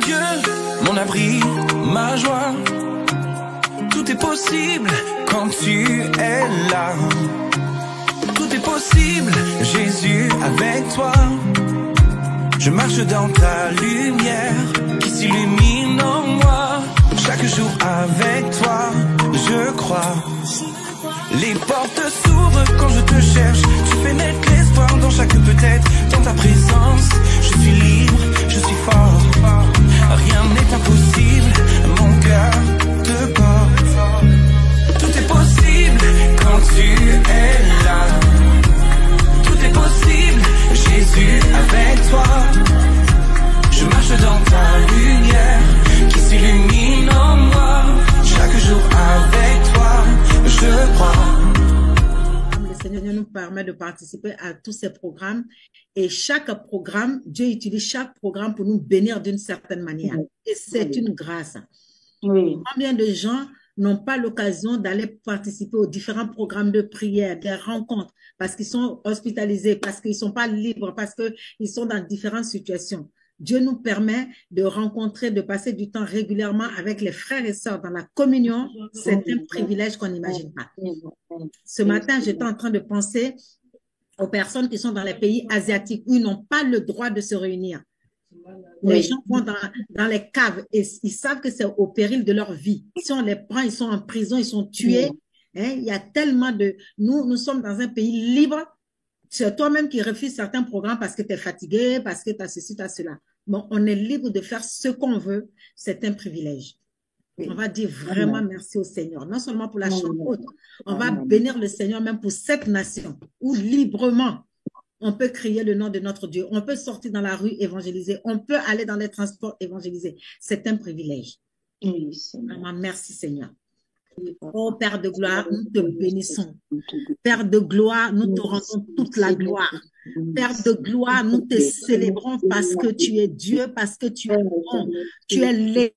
Dieu, mon abri, ma joie. Tout est possible quand tu es là. Tout est possible, Jésus, avec toi. Je marche dans ta lumière qui s'illumine en moi. Chaque jour avec toi, je crois. Les portes s'ouvrent quand je te cherche. Tu fais naître l'espoir dans chaque peut-être. Dans ta présence, je suis libre, je suis fort. Rien n'est impossible, mon cœur te porte. Tout est possible quand tu es là. Tout est possible, Jésus avec toi. Je marche dans ta lumière qui s'illumine en moi. Chaque jour avec toi, je crois. Le Seigneur nous permet de participer à tous ces programmes et chaque programme, Dieu utilise chaque programme pour nous bénir d'une certaine manière. Et c'est une grâce. Oui. Combien de gens n'ont pas l'occasion d'aller participer aux différents programmes de prière, des rencontres, parce qu'ils sont hospitalisés, parce qu'ils ne sont pas libres, parce qu'ils sont dans différentes situations. Dieu nous permet de rencontrer, de passer du temps régulièrement avec les frères et sœurs dans la communion. C'est un privilège qu'on n'imagine pas. Ce matin, j'étais en train de penser aux personnes qui sont dans les pays asiatiques où ils n'ont pas le droit de se réunir. Les gens vont dans les caves et ils savent que c'est au péril de leur vie. Si on les prend, ils sont en prison, ils sont tués. Hein, il y a tellement de... Nous sommes dans un pays libre. C'est toi-même qui refuses certains programmes parce que tu es fatigué, parce que tu as ceci, tu as cela. Bon, on est libre de faire ce qu'on veut. C'est un privilège. On va dire vraiment merci au Seigneur. Non seulement pour la chambre haute, on va bénir le Seigneur même pour cette nation où librement on peut crier le nom de notre Dieu. On peut sortir dans la rue évangéliser. On peut aller dans les transports évangéliser. C'est un privilège. Oui, vraiment, merci Seigneur. Oh Père de gloire, nous te bénissons. Père de gloire, nous te rendons toute la gloire. Père de gloire, nous te célébrons parce que tu es Dieu, parce que tu es bon, tu es l'Éternel.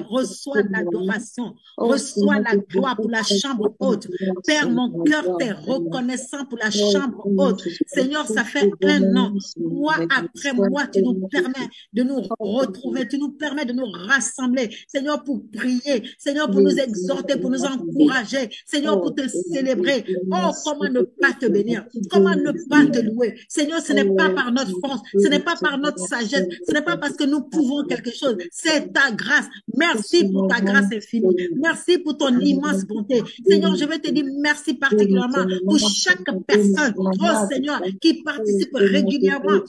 Reçois l'adoration, reçois la gloire pour la chambre haute. Père, mon cœur t'est reconnaissant pour la chambre haute. Seigneur, ça fait un an, mois après mois, tu nous permets de nous retrouver, tu nous permets de nous rassembler, Seigneur, pour prier, Seigneur, pour nous exhorter, pour nous encourager, Seigneur, pour te célébrer. Oh, comment ne pas te bénir, comment ne pas te louer. Seigneur, ce n'est pas par notre force, ce n'est pas par notre sagesse, ce n'est pas parce que nous pouvons quelque chose, c'est ta grâce. Merci pour ta grâce infinie. Merci pour ton immense bonté. Seigneur, je veux te dire merci particulièrement pour chaque personne, oh Seigneur, qui participe régulièrement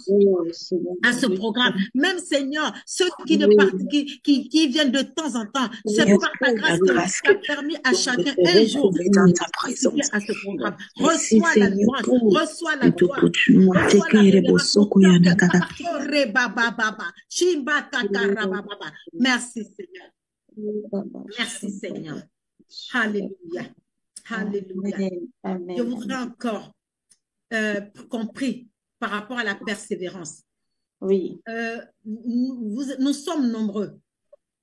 à ce programme. Même Seigneur, ceux qui viennent de temps en temps, c'est par ta grâce que tu as permis à chacun un jour de participer à ce programme. Reçois la gloire, reçois la gloire, merci Seigneur. Merci Seigneur. Alléluia. Alléluia. Je voudrais encore qu'on prie par rapport à la persévérance. Oui. Nous sommes nombreux.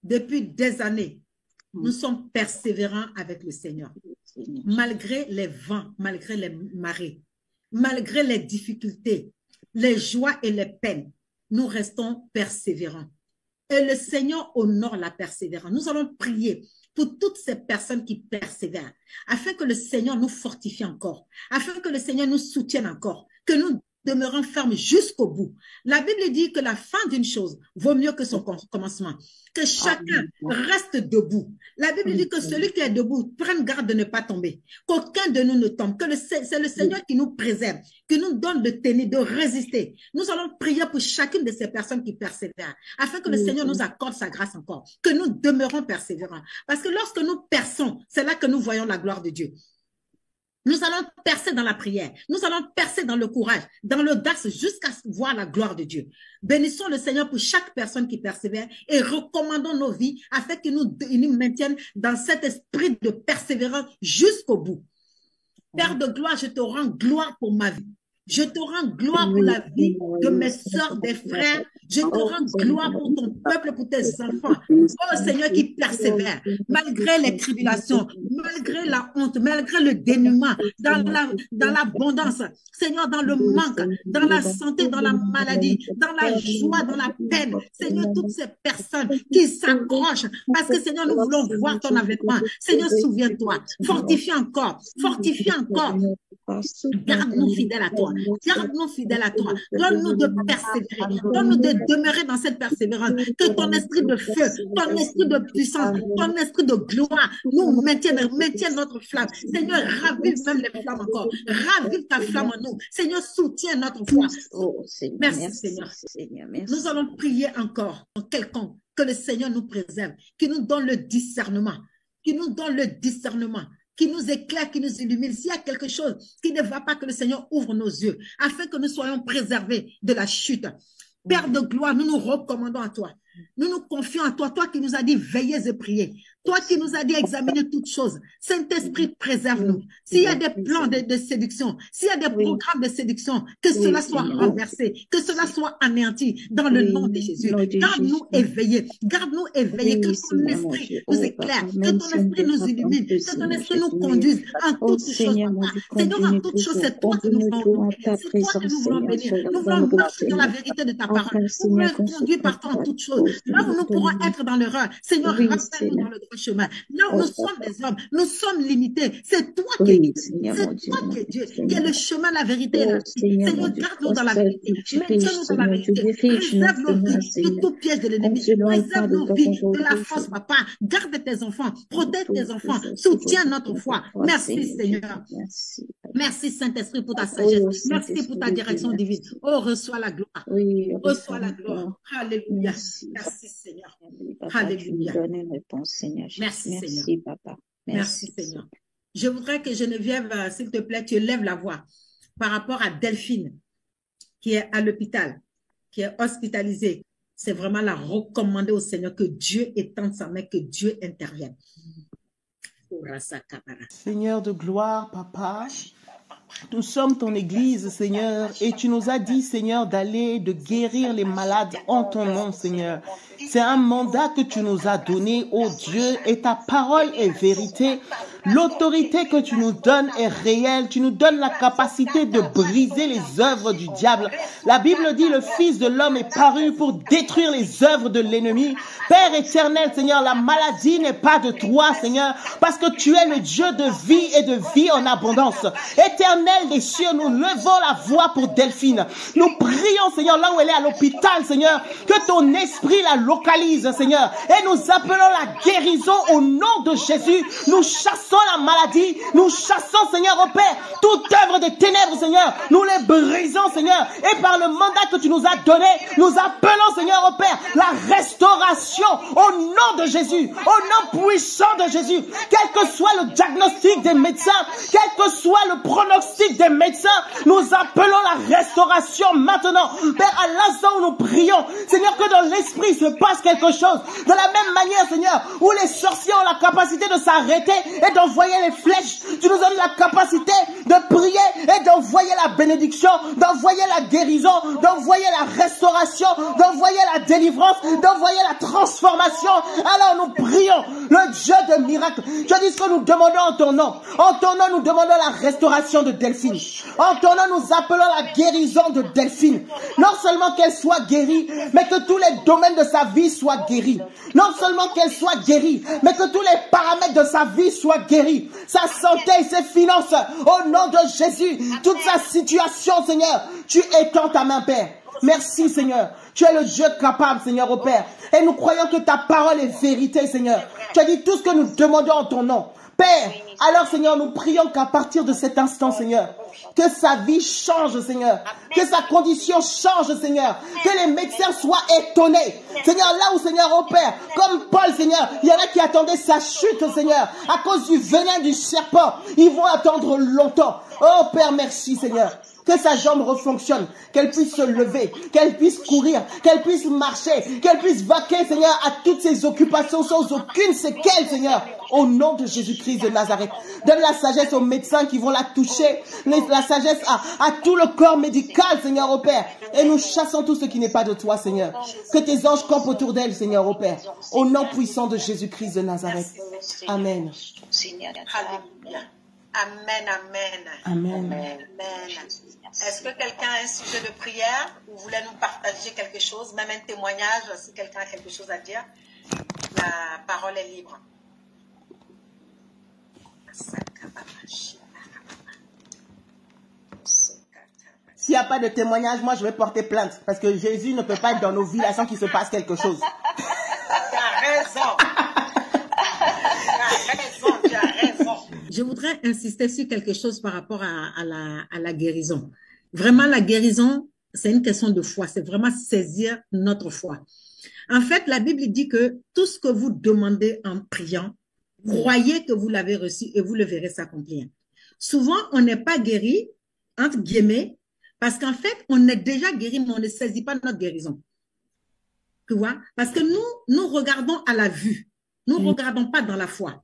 Depuis des années, nous sommes persévérants avec le Seigneur. Malgré les vents, malgré les marées, malgré les difficultés, les joies et les peines, nous restons persévérants. Et le Seigneur honore la persévérance. Nous allons prier pour toutes ces personnes qui persévèrent, afin que le Seigneur nous fortifie encore, afin que le Seigneur nous soutienne encore, que nous demeurons fermes jusqu'au bout. La Bible dit que la fin d'une chose vaut mieux que son commencement, que chacun reste debout. La Bible dit que celui qui est debout prenne garde de ne pas tomber, qu'aucun de nous ne tombe, que c'est le Seigneur qui nous préserve, qui nous donne de tenir, de résister. Nous allons prier pour chacune de ces personnes qui persévèrent, afin que le Seigneur nous accorde sa grâce encore, que nous demeurons persévérants. Parce que lorsque nous perçons, c'est là que nous voyons la gloire de Dieu. Nous allons percer dans la prière. Nous allons percer dans le courage, dans l'audace, jusqu'à voir la gloire de Dieu. Bénissons le Seigneur pour chaque personne qui persévère et recommandons nos vies afin qu'il nous maintienne dans cet esprit de persévérance jusqu'au bout. Père de gloire, je te rends gloire pour ma vie. Je te rends gloire pour la vie de mes sœurs, des frères. Je te rends gloire pour ton peuple, pour tes enfants. Oh Seigneur qui persévère, malgré les tribulations, malgré la honte, malgré le dénuement, dans l'abondance, Seigneur, dans le manque, dans la santé, dans la maladie, dans la joie, dans la peine. Seigneur, toutes ces personnes qui s'accrochent, parce que Seigneur, nous voulons voir ton avènement. Seigneur, souviens-toi, fortifie encore, garde-nous fidèles à toi, garde-nous fidèles à toi, donne-nous de persévérer, donne-nous de demeurer dans cette persévérance, que ton esprit de feu, ton esprit de puissance, ton esprit de gloire nous maintienne notre flamme. Seigneur, ravive même les flammes encore, ravive ta flamme en nous. Seigneur, soutiens notre foi. Merci Seigneur. Nous allons prier encore en quelconque, que le Seigneur nous préserve, qu'il nous donne le discernement, qui nous éclaire, qui nous illumine. S'il y a quelque chose qui ne va pas, que le Seigneur ouvre nos yeux, afin que nous soyons préservés de la chute. Père de gloire, nous nous recommandons à toi. Nous nous confions à toi, toi qui nous as dit veillez et priez, toi qui nous as dit examiner toutes choses. Saint-Esprit, préserve-nous. S'il y a des plans de séduction, s'il y a des programmes de séduction, que cela soit renversé, que cela soit anéanti dans le nom de Jésus. Garde-nous éveillés, que ton esprit nous éclaire, que ton esprit nous illumine, que ton esprit nous conduise en toutes choses. Seigneur, en toutes choses, c'est toi que nous voulons bénir. C'est toi que nous voulons bénir. Nous voulons marcher dans la vérité de ta parole. Nous voulons être conduits par toi en toutes choses. Là où nous pourrons être dans l'erreur, Seigneur, rappelle-nous dans le droit chemin. Là où nous sommes des hommes, nous sommes limités. C'est toi qui es Dieu. C'est toi qui es Dieu, qui est le chemin, la vérité et la vie. Seigneur, garde-nous dans la vérité. Maintiens-nous dans la vérité. Préserve nos vies de tout piège de l'ennemi. Préserve nos vies de la force, papa. Garde tes enfants. Protège tes enfants. Soutiens notre foi. Merci, Seigneur. Merci, Saint-Esprit, pour ta sagesse. Merci pour ta direction divine. Oh, reçois la gloire. Reçois la gloire. Alléluia. Merci Seigneur. Alléluia. Merci Seigneur. Papa. Merci Seigneur. Je voudrais que Geneviève, s'il te plaît, tu lèves la voix par rapport à Delphine, qui est à l'hôpital, qui est hospitalisée. C'est vraiment la recommander au Seigneur que Dieu étende sa main, que Dieu intervienne. Seigneur de gloire, Papa, nous sommes ton église, Seigneur, et tu nous as dit, Seigneur, d'aller, de guérir les malades en ton nom, Seigneur. C'est un mandat que tu nous as donné, ô Dieu, et ta parole est vérité. L'autorité que tu nous donnes est réelle. Tu nous donnes la capacité de briser les œuvres du diable. La Bible dit, le Fils de l'homme est paru pour détruire les œuvres de l'ennemi. Père éternel, Seigneur, la maladie n'est pas de toi, Seigneur, parce que tu es le Dieu de vie et de vie en abondance. Éternel des cieux, nous levons la voix pour Delphine. Nous prions, Seigneur, là où elle est à l'hôpital, Seigneur, que ton esprit la localise, Seigneur, et nous appelons la guérison au nom de Jésus. Nous chassons la maladie, nous chassons, Seigneur, au Père, toute œuvre des ténèbres, Seigneur, nous les brisons, Seigneur, et par le mandat que tu nous as donné, nous appelons, Seigneur, au Père, la restauration au nom de Jésus, au nom puissant de Jésus, quel que soit le diagnostic des médecins, quel que soit le pronostic des médecins, nous appelons la restauration maintenant. Père, à l'instant où nous prions, Seigneur, que dans l'esprit se passe quelque chose, de la même manière, Seigneur, où les sorciers ont la capacité de s'arrêter et d'envoyer les flèches, tu nous donnes la capacité de prier et d'envoyer la bénédiction, d'envoyer la guérison, d'envoyer la restauration, d'envoyer la délivrance, d'envoyer la transformation. Alors nous prions, le Dieu de miracles. Tu dis ce que nous demandons en ton nom. En ton nom, nous demandons la restauration de Delphine. En ton nom, nous appelons la guérison de Delphine. Non seulement qu'elle soit guérie, mais que tous les domaines de sa vie soient guéris. Non seulement qu'elle soit guérie, mais que tous les paramètres de sa vie soient guéris. Sa santé et ses finances, au nom de Jésus. Toute sa situation, Seigneur, tu étends ta main, Père. Merci, Seigneur. Tu es le Dieu capable, Seigneur, au Père. Et nous croyons que ta parole est vérité, Seigneur. Tu as dit tout ce que nous demandons en ton nom. Père, alors, Seigneur, nous prions qu'à partir de cet instant, Seigneur, que sa vie change, Seigneur. Que sa condition change, Seigneur. Que les médecins soient étonnés. Seigneur, là où, Seigneur, au Père, comme Paul, Seigneur, il y en a qui attendaient sa chute, Seigneur, à cause du venin du serpent. Ils vont attendre longtemps. Oh, Père, merci, Seigneur. Que sa jambe refonctionne, qu'elle puisse se lever, qu'elle puisse courir, qu'elle puisse marcher, qu'elle puisse vaquer, Seigneur, à toutes ses occupations sans aucune séquelle, Seigneur. Au nom de Jésus-Christ de Nazareth. Donne la sagesse aux médecins qui vont la toucher, la sagesse à tout le corps médical, Seigneur, au Père. Et nous chassons tout ce qui n'est pas de toi, Seigneur. Que tes anges campent autour d'elle, Seigneur, au Père. Au nom puissant de Jésus-Christ de Nazareth. Amen. Alléluia. Amen, amen. Amen. Amen. Est-ce que quelqu'un a un sujet de prière ou voulait nous partager quelque chose, même un témoignage, si quelqu'un a quelque chose à dire? La parole est libre. S'il n'y a pas de témoignage, moi je vais porter plainte. Parce que Jésus ne peut pas être dans nos vies là sans qu'il se passe quelque chose. Tu as raison. Tu as raison. Je voudrais insister sur quelque chose par rapport à la guérison. Vraiment, la guérison, c'est une question de foi. C'est vraiment saisir notre foi. En fait, la Bible dit que tout ce que vous demandez en priant, croyez que vous l'avez reçu et vous le verrez s'accomplir. Souvent, on n'est pas guéri, entre guillemets, parce qu'en fait, on est déjà guéri, mais on ne saisit pas notre guérison. Tu vois? Parce que nous regardons à la vue. Nous ne regardons pas dans la foi.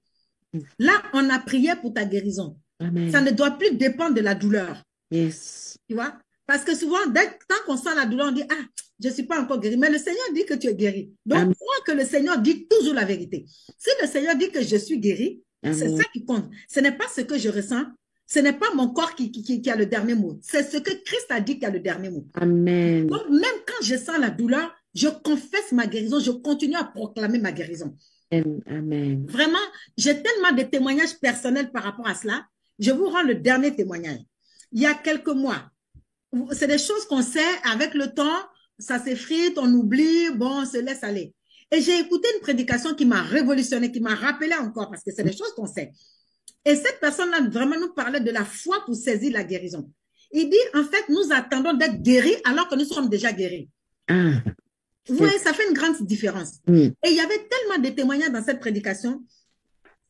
Là, on a prié pour ta guérison. Amen. Ça ne doit plus dépendre de la douleur. Yes. Tu vois? Parce que souvent, tant qu'on sent la douleur, on dit, ah, je ne suis pas encore guéri. Mais le Seigneur dit que tu es guéri. Donc, Amen. crois que le Seigneur dit toujours la vérité. Si le Seigneur dit que je suis guéri, c'est Amen. ça qui compte. Ce n'est pas ce que je ressens. Ce n'est pas mon corps qui a le dernier mot. C'est ce que Christ a dit qui a le dernier mot. Amen. Donc, même quand je sens la douleur, je confesse ma guérison. Je continue à proclamer ma guérison. Amen. Vraiment, j'ai tellement de témoignages personnels par rapport à cela. Je vous rends le dernier témoignage. Il y a quelques mois, c'est des choses qu'on sait avec le temps, ça s'effrite, on oublie, bon, on se laisse aller. Et j'ai écouté une prédication qui m'a révolutionné, qui m'a rappelé encore, parce que c'est des choses qu'on sait. Et cette personne-là vraiment nous parlait de la foi pour saisir la guérison. Il dit, en fait, nous attendons d'être guéris alors que nous sommes déjà guéris. Ah. Vous voyez, ça fait une grande différence. Oui. Et il y avait tellement de témoignages dans cette prédication.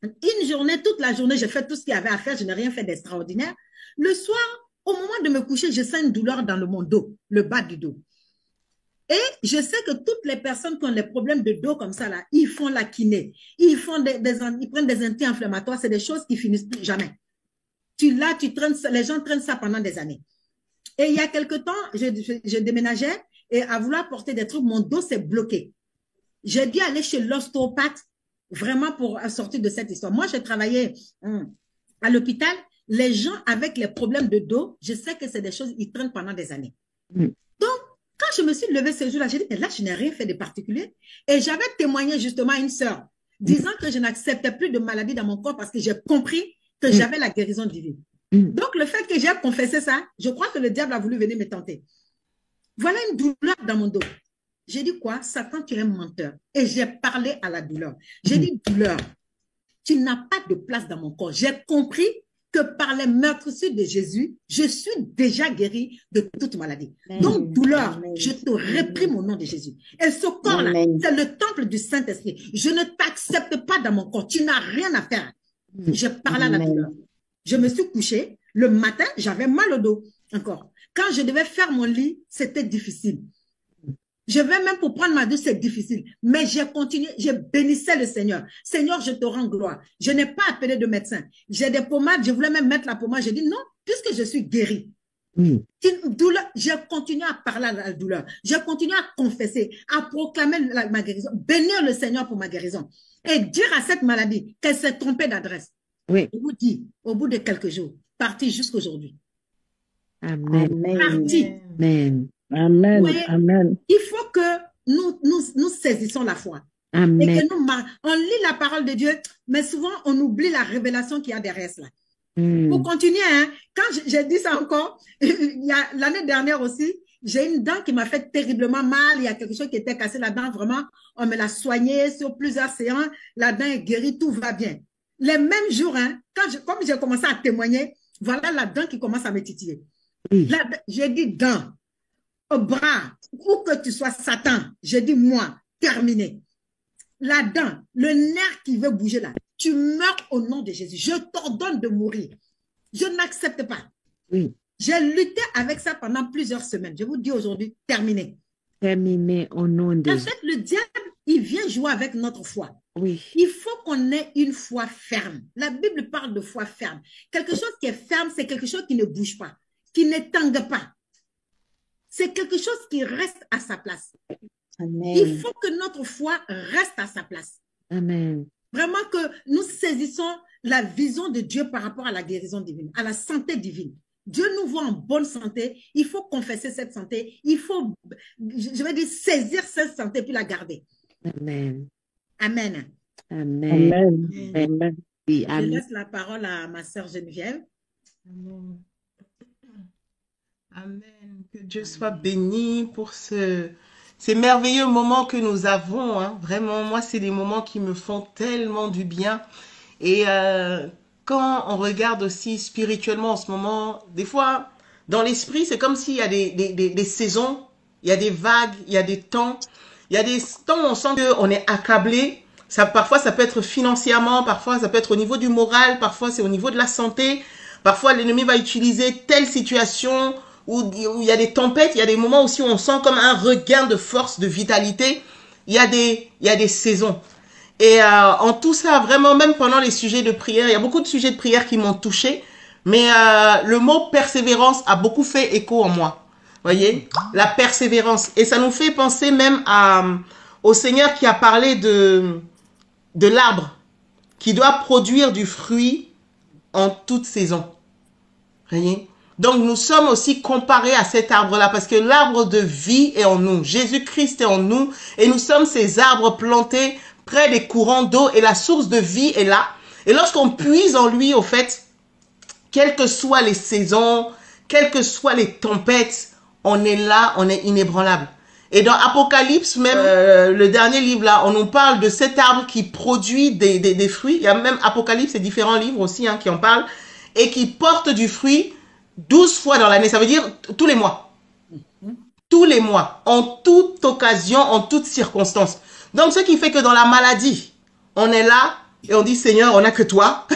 Une journée, toute la journée, j'ai fait tout ce qu'il y avait à faire. Je n'ai rien fait d'extraordinaire. Le soir, au moment de me coucher, je sens une douleur dans mon dos, le bas du dos. Et je sais que toutes les personnes qui ont des problèmes de dos comme ça, là, ils font la kiné. Ils prennent des anti-inflammatoires. C'est des choses qui finissent plus jamais. Les gens traînent ça pendant des années. Et il y a quelque temps, je déménageais et à vouloir porter des trucs, mon dos s'est bloqué. J'ai dû aller chez l'ostéopathe vraiment pour sortir de cette histoire. Moi, j'ai travaillé à l'hôpital. Les gens avec les problèmes de dos, je sais que c'est des choses, ils traînent pendant des années. Donc, quand je me suis levée ce jour-là, j'ai dit, mais là, je n'ai rien fait de particulier. Et j'avais témoigné justement à une sœur, disant que je n'acceptais plus de maladie dans mon corps parce que j'ai compris que j'avais la guérison divine. Donc, le fait que j'ai confessé ça, je crois que le diable a voulu venir me tenter. Voilà une douleur dans mon dos. J'ai dit quoi? Satan, tu es un menteur. Et j'ai parlé à la douleur. J'ai dit, douleur, tu n'as pas de place dans mon corps. J'ai compris que par les meurtrissures de Jésus, je suis déjà guéri de toute maladie. Donc, douleur, je te réprime au nom de Jésus. Et ce corps-là, c'est le temple du Saint-Esprit. Je ne t'accepte pas dans mon corps. Tu n'as rien à faire. Je parle à la douleur. Je me suis couchée. Le matin, j'avais mal au dos encore. Quand je devais faire mon lit, c'était difficile. Je vais même pour prendre ma douche, c'est difficile. Mais j'ai continué, j'ai bénissé le Seigneur. Seigneur, je te rends gloire. Je n'ai pas appelé de médecin. J'ai des pommades, je voulais même mettre la pommade. J'ai dit non, puisque je suis guérie. J'ai continué à parler à la douleur. J'ai continué à confesser, à proclamer ma guérison, bénir le Seigneur pour ma guérison. Et dire à cette maladie qu'elle s'est trompée d'adresse. Oui. Je vous dis, au bout de quelques jours, parti jusqu'aujourd'hui. Amen. Parti. Amen. Amen. Voyez, Amen. il faut que nous saisissons la foi. Amen. Et que on lit la parole de Dieu, mais souvent on oublie la révélation qu'il y a derrière cela. Pour continuer, hein, quand j'ai dit ça encore, il y a l'année dernière aussi, j'ai une dent qui m'a fait terriblement mal. Il y a quelque chose qui était cassé là-dedans. Vraiment, on me l'a soigné sur plusieurs séances. La dent est guérie, tout va bien. Les mêmes jours, hein, comme j'ai commencé à témoigner, voilà la dent qui commence à me titiller. J'ai dit dent, au bras, où que tu sois Satan, j'ai dit moi, terminé. La dent, le nerf qui veut bouger là, tu meurs au nom de Jésus. Je t'ordonne de mourir. Je n'accepte pas. Oui. J'ai lutté avec ça pendant plusieurs semaines. Je vous dis aujourd'hui, terminé. Terminé au nom de En Jésus. fait, le diable, il vient jouer avec notre foi. Oui. Il faut qu'on ait une foi ferme. La Bible parle de foi ferme. Quelque chose qui est ferme, c'est quelque chose qui ne bouge pas, qui ne tangue pas. C'est quelque chose qui reste à sa place. Amen. Il faut que notre foi reste à sa place. Amen. Vraiment que nous saisissons la vision de Dieu par rapport à la guérison divine, à la santé divine. Dieu nous voit en bonne santé. Il faut confesser cette santé. Il faut, je vais dire, saisir cette santé puis la garder. Amen. Amen. Amen. Amen. Amen. Oui, Je amen. laisse la parole à ma sœur Geneviève. Amen. Amen. Que Dieu soit béni pour ces merveilleux moments que nous avons. Hein. Vraiment, moi, c'est des moments qui me font tellement du bien. Et quand on regarde aussi spirituellement en ce moment, des fois, dans l'esprit, c'est comme s'il y a des saisons, il y a des vagues, il y a des temps. Il y a des temps où on sent qu'on est accablé. Parfois, ça peut être financièrement, parfois, ça peut être au niveau du moral, parfois, c'est au niveau de la santé. Parfois, l'ennemi va utiliser telle situation où il y a des tempêtes. Il y a des moments aussi où on sent comme un regain de force, de vitalité. Il y a des saisons. Et en tout ça, vraiment, même pendant les sujets de prière, il y a beaucoup de sujets de prière qui m'ont touché. Mais le mot persévérance a beaucoup fait écho en moi. Voyez, la persévérance. Et ça nous fait penser même au Seigneur qui a parlé de l'arbre qui doit produire du fruit en toute saison. Voyez? Donc nous sommes aussi comparés à cet arbre-là parce que l'arbre de vie est en nous. Jésus-Christ est en nous et nous sommes ces arbres plantés près des courants d'eau et la source de vie est là. Et lorsqu'on puise en lui, au fait, quelles que soient les saisons, quelles que soient les tempêtes, on est là, on est inébranlable. Et dans Apocalypse, même le dernier livre là, on nous parle de cet arbre qui produit des fruits. Il y a même Apocalypse et différents livres aussi qui en parlent. Et qui porte du fruit 12 fois dans l'année. Ça veut dire tous les mois. Tous les mois. En toute occasion, en toute circonstance. Donc ce qui fait que dans la maladie, on est là et on dit Seigneur, on n'a que toi.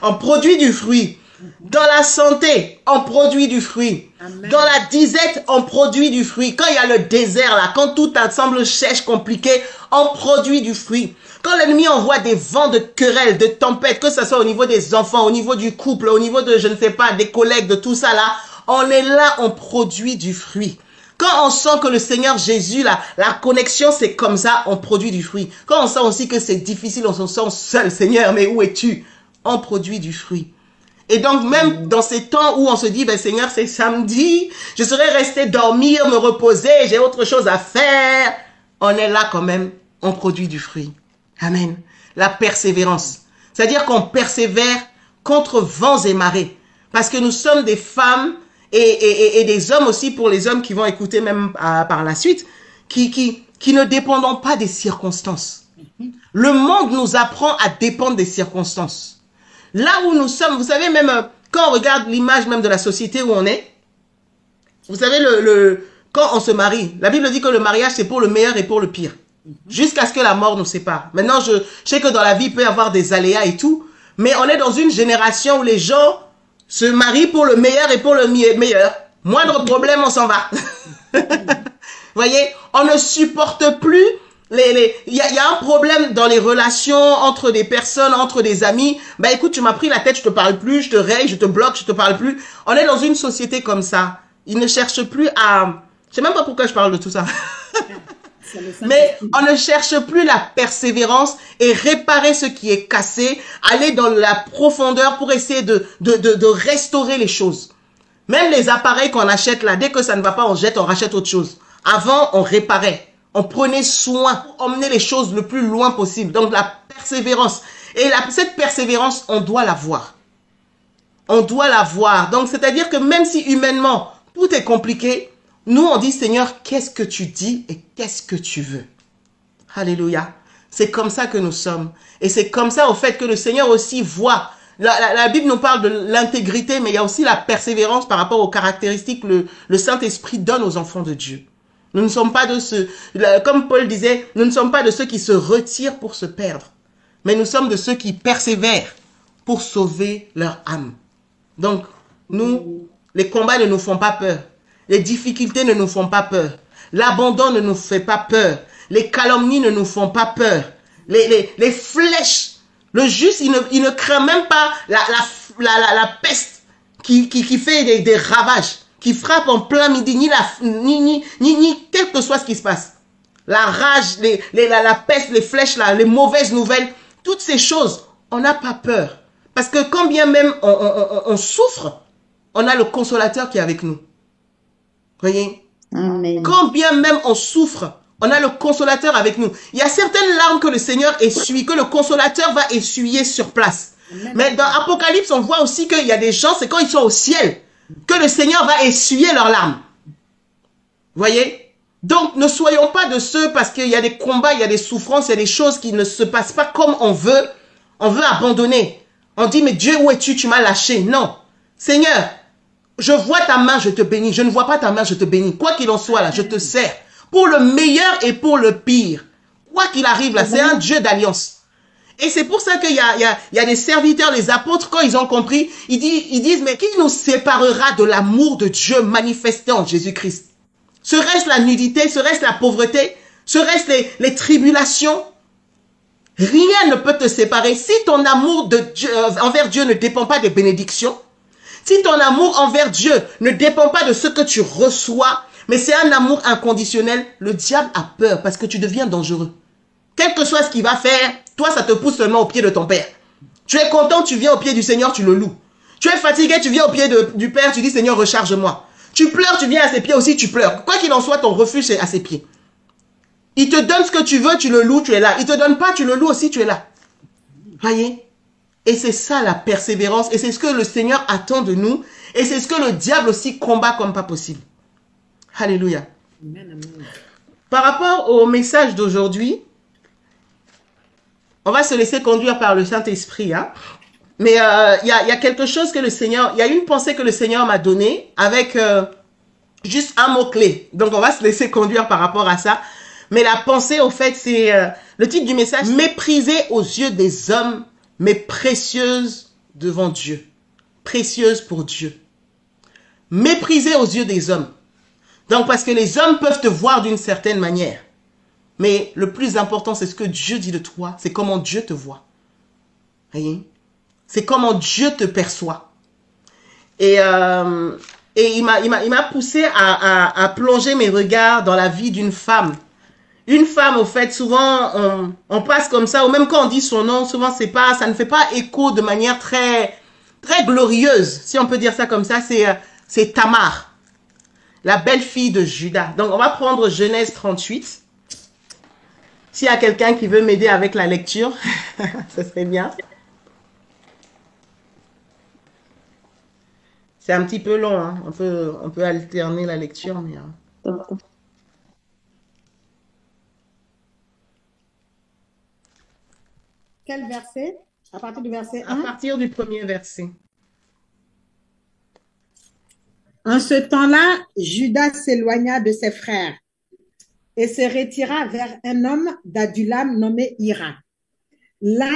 On produit du fruit. Dans la santé, on produit du fruit. Amen. Dans la disette, on produit du fruit. Quand il y a le désert là, quand tout semble sèche, compliqué, on produit du fruit. Quand l'ennemi envoie des vents de querelles, de tempêtes, que ce soit au niveau des enfants, au niveau du couple, au niveau de, je ne sais pas, des collègues, de tout ça là, on est là, on produit du fruit. Quand on sent que le Seigneur Jésus, la connexion, c'est comme ça, on produit du fruit. Quand on sent aussi que c'est difficile, on se sent seul, Seigneur, mais où es-tu? On produit du fruit. Et donc, même dans ces temps où on se dit, ben Seigneur, c'est samedi, je serais resté dormir, me reposer, j'ai autre chose à faire. On est là quand même, on produit du fruit. Amen. La persévérance. C'est-à-dire qu'on persévère contre vents et marées. Parce que nous sommes des femmes et des hommes aussi, pour les hommes qui vont écouter même par la suite, qui ne dépendons pas des circonstances. Le monde nous apprend à dépendre des circonstances. Là où nous sommes, vous savez, même quand on regarde l'image même de la société où on est, vous savez, quand on se marie, la Bible dit que le mariage, c'est pour le meilleur et pour le pire. Jusqu'à ce que la mort nous sépare. Maintenant, je sais que dans la vie, il peut y avoir des aléas et tout, mais on est dans une génération où les gens se marient pour le meilleur et pour le meilleur. Moindre problème, on s'en va. Voyez, on ne supporte plus il y a un problème dans les relations entre des personnes, entre des amis. Ben écoute, tu m'as pris la tête, je te parle plus, je te raye, je te bloque, je te parle plus. On est dans une société comme ça. Ils ne cherchent plus à... Je sais même pas pourquoi je parle de tout ça. Mais on ne cherche plus la persévérance et réparer ce qui est cassé, aller dans la profondeur pour essayer de restaurer les choses. Même les appareils qu'on achète là, dès que ça ne va pas, on jette, on rachète autre chose. Avant, on réparait. On prenait soin pour emmener les choses le plus loin possible. Donc la persévérance. Et cette persévérance, on doit l'avoir. On doit l'avoir. Donc c'est-à-dire que même si humainement, tout est compliqué, nous on dit Seigneur, qu'est-ce que tu dis et qu'est-ce que tu veux? Alléluia. C'est comme ça que nous sommes. Et c'est comme ça au fait que le Seigneur aussi voit. La Bible nous parle de l'intégrité, mais il y a aussi la persévérance par rapport aux caractéristiques que le Saint-Esprit donne aux enfants de Dieu. Nous ne sommes pas de ceux, comme Paul disait, nous ne sommes pas de ceux qui se retirent pour se perdre, mais nous sommes de ceux qui persévèrent pour sauver leur âme. Donc, nous, Les combats ne nous font pas peur. Les difficultés ne nous font pas peur. L'abandon ne nous fait pas peur. Les calomnies ne nous font pas peur. Les flèches. Le juste, il ne craint même pas la peste qui fait des ravages, qui frappe en plein midi, ni quel que soit ce qui se passe. La rage, la peste, les flèches, les mauvaises nouvelles, toutes ces choses, on n'a pas peur. Parce que quand bien même on souffre, on a le consolateur qui est avec nous. Voyez? Amen. Quand bien même on souffre, on a le consolateur avec nous. Il y a certaines larmes que le Seigneur essuie, que le consolateur va essuyer sur place. Amen. Mais dans Apocalypse, on voit aussi qu'il y a des gens, c'est quand ils sont au ciel, que le Seigneur va essuyer leurs larmes. Voyez? Donc, ne soyons pas de ceux, parce qu'il y a des combats, il y a des souffrances, il y a des choses qui ne se passent pas comme on veut. On veut abandonner. On dit, mais Dieu, où es-tu? Tu m'as lâché. Non. Seigneur, je vois ta main, je te bénis. Je ne vois pas ta main, je te bénis. Quoi qu'il en soit, là, je te sers. Pour le meilleur et pour le pire. Quoi qu'il arrive, là, c'est un Dieu d'alliance. Et c'est pour ça qu'il y a des serviteurs, les apôtres, quand ils ont compris, ils disent, mais qui nous séparera de l'amour de Dieu manifesté en Jésus-Christ? Serait-ce la nudité? Serait-ce la pauvreté? Serait-ce les tribulations? Rien ne peut te séparer. Si ton amour envers Dieu ne dépend pas des bénédictions, si ton amour envers Dieu ne dépend pas de ce que tu reçois, mais c'est un amour inconditionnel, le diable a peur parce que tu deviens dangereux. Quel que soit ce qu'il va faire, toi, ça te pousse seulement au pied de ton Père. Tu es content, tu viens au pied du Seigneur, tu le loues. Tu es fatigué, tu viens au pied du Père, tu dis, Seigneur, recharge-moi. Tu pleures, tu viens à ses pieds aussi, tu pleures. Quoi qu'il en soit, ton refuge est à ses pieds. Il te donne ce que tu veux, tu le loues, tu es là. Il te donne pas, tu le loues aussi, tu es là. Voyez? Et c'est ça la persévérance. Et c'est ce que le Seigneur attend de nous. Et c'est ce que le diable aussi combat comme pas possible. Alléluia. Amen, amen. Par rapport au message d'aujourd'hui, on va se laisser conduire par le Saint-Esprit. Hein? Mais il y a quelque chose que le Seigneur, il y a une pensée que le Seigneur m'a donnée avec juste un mot-clé. Donc, on va se laisser conduire par rapport à ça. Mais la pensée, au fait, c'est le titre du message, méprisée aux yeux des hommes, mais précieuse devant Dieu. Précieuse pour Dieu. Méprisée aux yeux des hommes. Donc, parce que les hommes peuvent te voir d'une certaine manière. Mais le plus important, c'est ce que Dieu dit de toi. C'est comment Dieu te voit. Voyez? C'est comment Dieu te perçoit. Et il m'a poussé à plonger mes regards dans la vie d'une femme. Une femme, au fait, souvent, on passe comme ça, ou même quand on dit son nom, souvent, ça ne fait pas écho de manière très, très glorieuse, si on peut dire ça comme ça, c'est Tamar, la belle-fille de Juda. Donc, on va prendre Genèse 38. S'il y a quelqu'un qui veut m'aider avec la lecture, ce serait bien. C'est un petit peu long, hein. On peut alterner la lecture, mais... Quel verset? À partir du verset 1? À partir du premier verset. En ce temps-là, Judas s'éloigna de ses frères et se retira vers un homme d'Adulam nommé Hira. Là,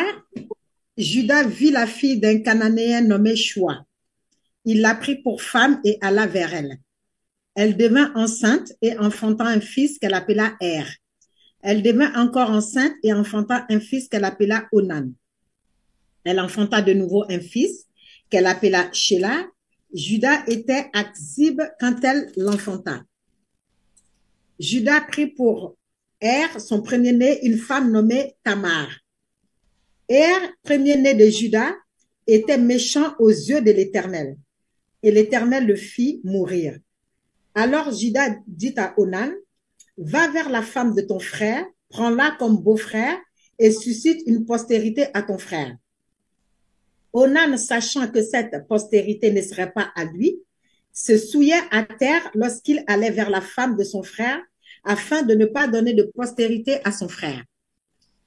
Judas vit la fille d'un Cananéen nommé Shua. Il la prit pour femme et alla vers elle. Elle devint enceinte et enfanta un fils qu'elle appela Er. Elle devint encore enceinte et enfanta un fils qu'elle appela Onan. Elle enfanta de nouveau un fils qu'elle appela Shelah. Judas était à Zib quand elle l'enfanta. Judas prit pour Er, son premier-né, une femme nommée Tamar. Er, premier-né de Judas, était méchant aux yeux de l'Éternel, et l'Éternel le fit mourir. Alors Judas dit à Onan, « Va vers la femme de ton frère, prends-la comme beau-frère, et suscite une postérité à ton frère. » Onan, sachant que cette postérité ne serait pas à lui, se souillait à terre lorsqu'il allait vers la femme de son frère, afin de ne pas donner de postérité à son frère.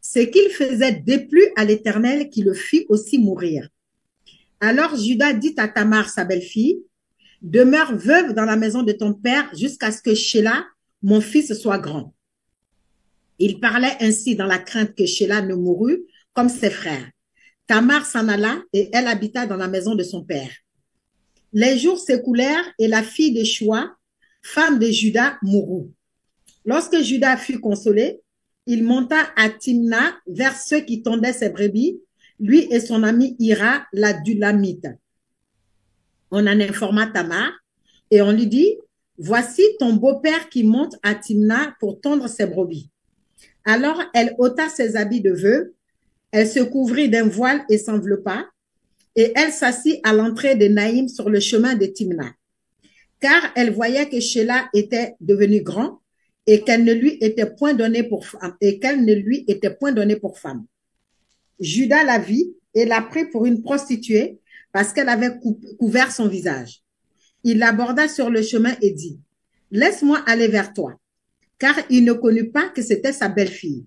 Ce qu'il faisait déplut à l'Éternel qui le fit aussi mourir. Alors Judas dit à Tamar, sa belle-fille, « Demeure veuve dans la maison de ton père jusqu'à ce que Shelah, mon fils, soit grand. » Il parlait ainsi dans la crainte que Shelah ne mourût comme ses frères. Tamar s'en alla et elle habita dans la maison de son père. Les jours s'écoulèrent et la fille de Shua, femme de Juda, mourut. Lorsque Juda fut consolé, il monta à Timna vers ceux qui tondaient ses brebis, lui et son ami Ira, la Dulamite. On en informa Tamar et on lui dit, voici ton beau-père qui monte à Timna pour tondre ses brebis. Alors elle ôta ses habits de veuve, elle se couvrit d'un voile et s'enveloppa, et elle s'assit à l'entrée de Naïm sur le chemin de Timna, car elle voyait que Sheila était devenu grand et qu'elle ne lui était point donnée pour femme, Judas la vit et la prit pour une prostituée parce qu'elle avait couvert son visage. Il l'aborda sur le chemin et dit, laisse-moi aller vers toi, car il ne connut pas que c'était sa belle-fille.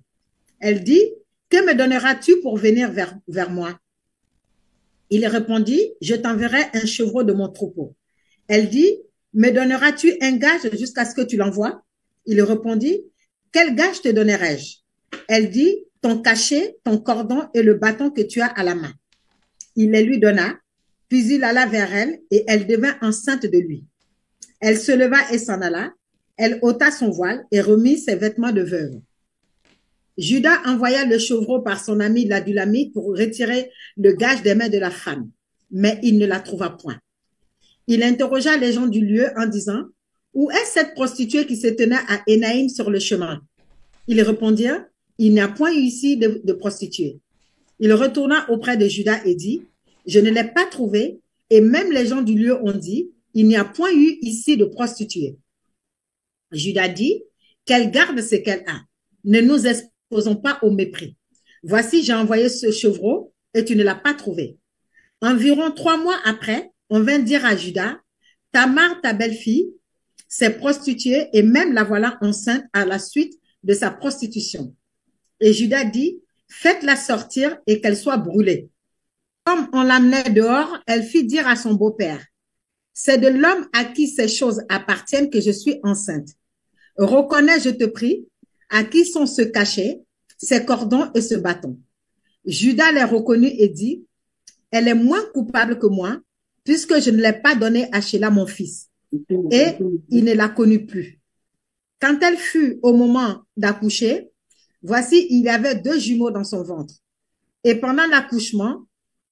Elle dit, que me donneras-tu pour venir vers moi? Il répondit, je t'enverrai un chevreau de mon troupeau. Elle dit, me donneras-tu un gage jusqu'à ce que tu l'envoies? Il répondit, quel gage te donnerai-je? Elle dit, ton cachet, ton cordon et le bâton que tu as à la main. Il les lui donna, puis il alla vers elle et elle devint enceinte de lui. Elle se leva et s'en alla, elle ôta son voile et remit ses vêtements de veuve. Judas envoya le chevreau par son ami l'Adulamite pour retirer le gage des mains de la femme, mais il ne la trouva point. Il interrogea les gens du lieu en disant, où est cette prostituée qui se tenait à Énaïm sur le chemin? Ils répondirent, il n'y a point eu ici de prostituée. Il retourna auprès de Judas et dit, je ne l'ai pas trouvée, et même les gens du lieu ont dit, il n'y a point eu ici de prostituée. Judas dit, qu'elle garde ce qu'elle a. Ne nous exposons pas au mépris. Voici, j'ai envoyé ce chevreau et tu ne l'as pas trouvé. Environ 3 mois après, on vint dire à Judas, Tamar, ta belle-fille, s'est prostituée et même la voilà enceinte à la suite de sa prostitution. Et Judas dit, faites-la sortir et qu'elle soit brûlée. Comme on l'amenait dehors, elle fit dire à son beau-père, c'est de l'homme à qui ces choses appartiennent que je suis enceinte. Reconnais, je te prie, à qui sont ce cachet, ces cordons et ce bâton. Judas les reconnut et dit, elle est moins coupable que moi, puisque je ne l'ai pas donnée à Sheila mon fils. Et il ne la connut plus. Quand elle fut au moment d'accoucher, voici, il y avait 2 jumeaux dans son ventre. Et pendant l'accouchement,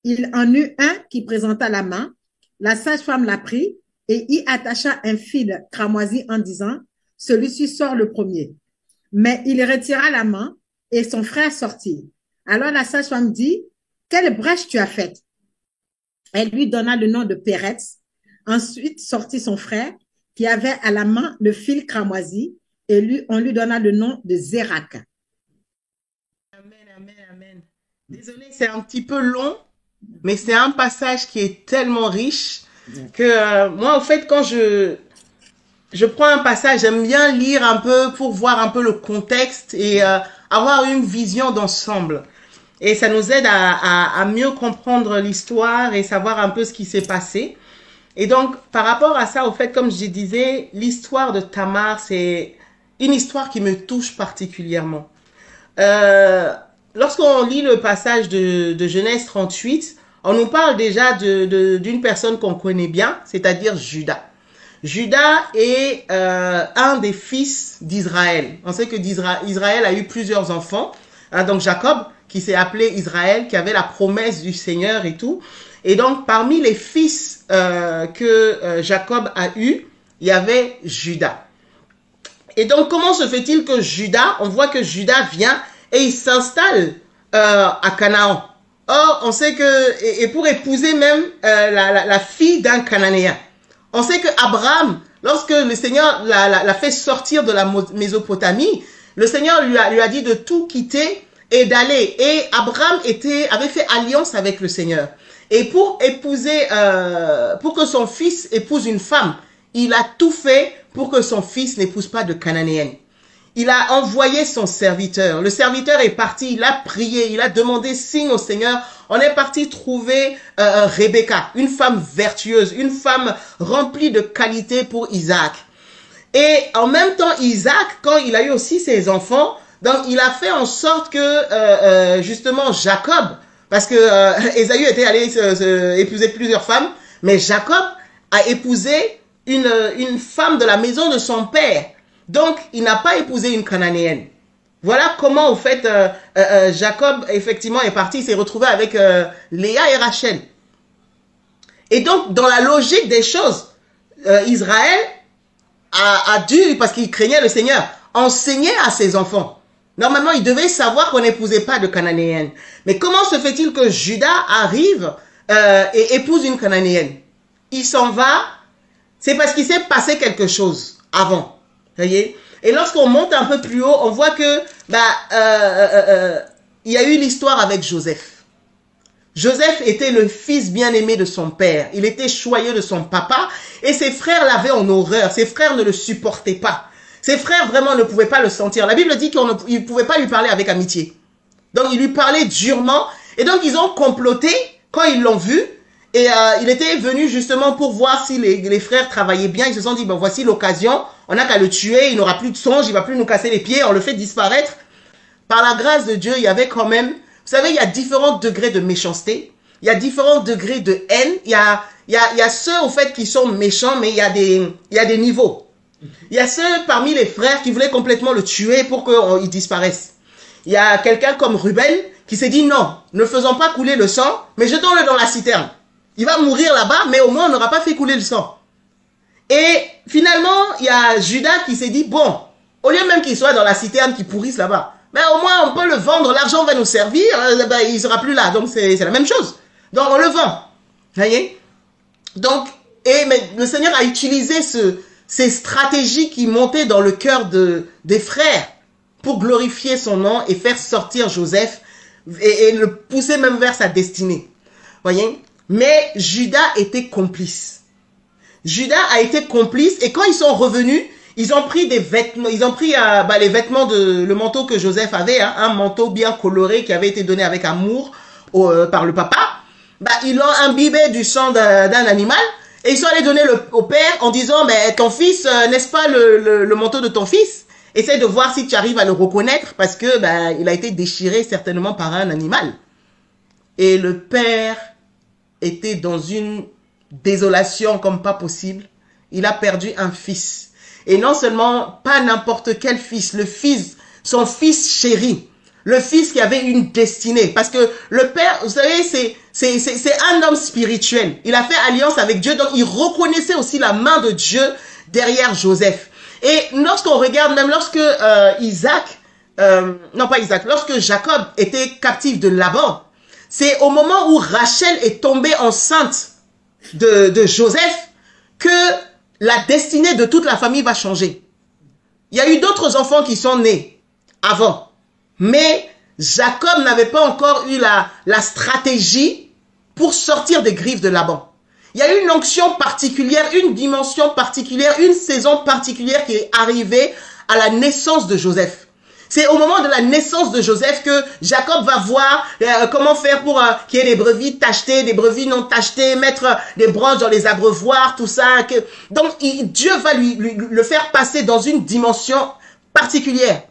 il en eut un qui présenta la main. La sage-femme la prit et y attacha un fil cramoisi en disant, celui-ci sort le premier. Mais il retira la main et son frère sortit. Alors la sage-femme dit, quelle brèche tu as faite? Elle lui donna le nom de Péretz. Ensuite sortit son frère qui avait à la main le fil cramoisi et on lui donna le nom de Zérak. Amen, amen, amen. Désolé, c'est un petit peu long, mais c'est un passage qui est tellement riche que moi, en fait, quand je prends un passage, j'aime bien lire un peu pour voir un peu le contexte et avoir une vision d'ensemble. Et ça nous aide à mieux comprendre l'histoire et savoir un peu ce qui s'est passé. Et donc, par rapport à ça, au fait, comme je disais, l'histoire de Tamar, c'est une histoire qui me touche particulièrement. Lorsqu'on lit le passage de Genèse 38, on nous parle déjà d'une personne qu'on connaît bien, c'est-à-dire Judas. Judas est un des fils d'Israël. On sait que Israël a eu plusieurs enfants. Hein, donc Jacob, qui s'est appelé Israël, qui avait la promesse du Seigneur et tout. Et donc, parmi les fils que Jacob a eu, il y avait Judas. Et donc, comment se fait-il que Judas, on voit que Judas vient et il s'installe à Canaan. Or, on sait que, et pour épouser même la fille d'un Cananéen. On sait que Abraham, lorsque le Seigneur l'a fait sortir de la Mésopotamie, le Seigneur lui a dit de tout quitter et d'aller. Et Abraham avait fait alliance avec le Seigneur. Et pour que son fils épouse une femme, il a tout fait pour que son fils n'épouse pas de Cananéenne. Il a envoyé son serviteur. Le serviteur est parti, il a prié, il a demandé signe au Seigneur. On est parti trouver Rebecca, une femme vertueuse, une femme remplie de qualité pour Isaac. Et en même temps, Isaac, quand il a eu aussi ses enfants, donc il a fait en sorte que justement Jacob, parce que Ésaü était allé épouser plusieurs femmes, mais Jacob a épousé une femme de la maison de son père. Donc, il n'a pas épousé une cananéenne. Voilà comment, au fait, Jacob, effectivement, est parti. Il s'est retrouvé avec Léa et Rachel. Et donc, dans la logique des choses, Israël a dû, parce qu'il craignait le Seigneur, enseigner à ses enfants. Normalement, il devait savoir qu'on n'épousait pas de cananéenne. Mais comment se fait-il que Judas arrive et épouse une cananéenne? Il s'en va, c'est parce qu'il s'est passé quelque chose avant. Voyez? Et lorsqu'on monte un peu plus haut, on voit que il y a eu l'histoire avec Joseph. Joseph était le fils bien-aimé de son père. Il était choyé de son papa et ses frères l'avaient en horreur. Ses frères ne le supportaient pas. Ses frères vraiment ne pouvaient pas le sentir. La Bible dit qu'ils ne pouvaient pas lui parler avec amitié. Donc, il lui parlait durement. Et donc, ils ont comploté quand ils l'ont vu. Et il était venu justement pour voir si les frères travaillaient bien. Ils se sont dit, ben, voici l'occasion. On n'a qu'à le tuer. Il n'aura plus de songe. Il ne va plus nous casser les pieds. On le fait disparaître. Par la grâce de Dieu, il y avait quand même... Vous savez, il y a différents degrés de méchanceté. Il y a différents degrés de haine. Il y a ceux, au fait, qui sont méchants, mais il y a des niveaux. Il y a ceux parmi les frères qui voulaient complètement le tuer pour qu'il disparaisse. Il y a quelqu'un comme Ruben qui s'est dit non, ne faisons pas couler le sang, mais jetons-le dans la citerne. Il va mourir là-bas, mais au moins on n'aura pas fait couler le sang. Et finalement, il y a Judas qui s'est dit bon, au lieu même qu'il soit dans la citerne qui pourrisse là-bas, mais au moins on peut le vendre, l'argent va nous servir, il ne sera plus là. Donc c'est la même chose. Donc on le vend. Voyez? Donc, mais le Seigneur a utilisé ces stratégies qui montaient dans le cœur des frères pour glorifier son nom et faire sortir Joseph et le pousser même vers sa destinée. Voyez? Mais Judas était complice. Judas a été complice et quand ils sont revenus, ils ont pris des vêtements, ils ont pris les vêtements le manteau que Joseph avait, hein, un manteau bien coloré qui avait été donné avec amour par le papa. Ils l'ont imbibé du sang d'un animal et ils sont allés donner au père en disant, mais ton fils, n'est-ce pas le manteau de ton fils? Essaie de voir si tu arrives à le reconnaître parce que il a été déchiré certainement par un animal. Et le père était dans une désolation comme pas possible. Il a perdu un fils. Et non seulement pas n'importe quel fils, son fils chéri, le fils qui avait une destinée. Parce que le père, vous savez, c'est un homme spirituel. Il a fait alliance avec Dieu, donc il reconnaissait aussi la main de Dieu derrière Joseph. Et lorsqu'on regarde, même lorsque lorsque Jacob était captif de Laban, c'est au moment où Rachel est tombée enceinte de Joseph que la destinée de toute la famille va changer. Il y a eu d'autres enfants qui sont nés avant. Mais Jacob n'avait pas encore eu la stratégie pour sortir des griffes de Laban. Il y a eu une onction particulière, une dimension particulière, une saison particulière qui est arrivée à la naissance de Joseph. C'est au moment de la naissance de Joseph que Jacob va voir comment faire pour qu'il y ait des brebis tachetées, des brebis non tachetées, mettre des branches dans les abreuvoirs, tout ça. Donc, Dieu va le faire passer dans une dimension particulière.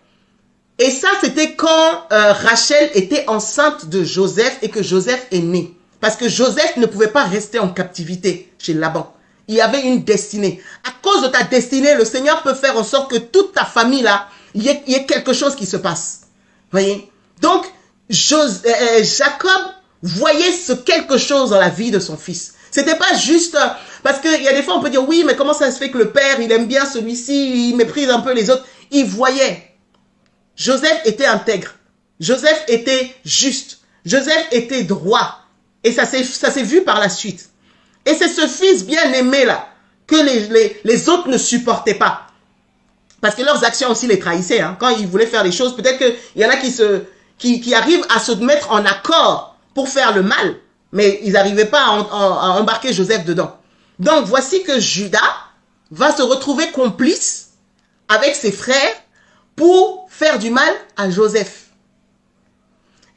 Et ça, c'était quand Rachel était enceinte de Joseph et que Joseph est né. Parce que Joseph ne pouvait pas rester en captivité chez Laban. Il y avait une destinée. À cause de ta destinée, le Seigneur peut faire en sorte que toute ta famille là, il y ait quelque chose qui se passe. Voyez? Donc, Jacob voyait ce quelque chose dans la vie de son fils. C'était pas juste... parce qu'il y a des fois, on peut dire, oui, mais comment ça se fait que le père, il aime bien celui-ci, il méprise un peu les autres. Il voyait. Joseph était intègre. Joseph était juste. Joseph était droit. Et ça s'est vu par la suite. Et c'est ce fils bien-aimé là que les autres ne supportaient pas. Parce que leurs actions aussi les trahissaient. Hein. Quand ils voulaient faire des choses, peut-être qu'il y en a qui arrivent à se mettre en accord pour faire le mal. Mais ils n'arrivaient pas à embarquer Joseph dedans. Donc voici que Judas va se retrouver complice avec ses frères pour faire du mal à Joseph.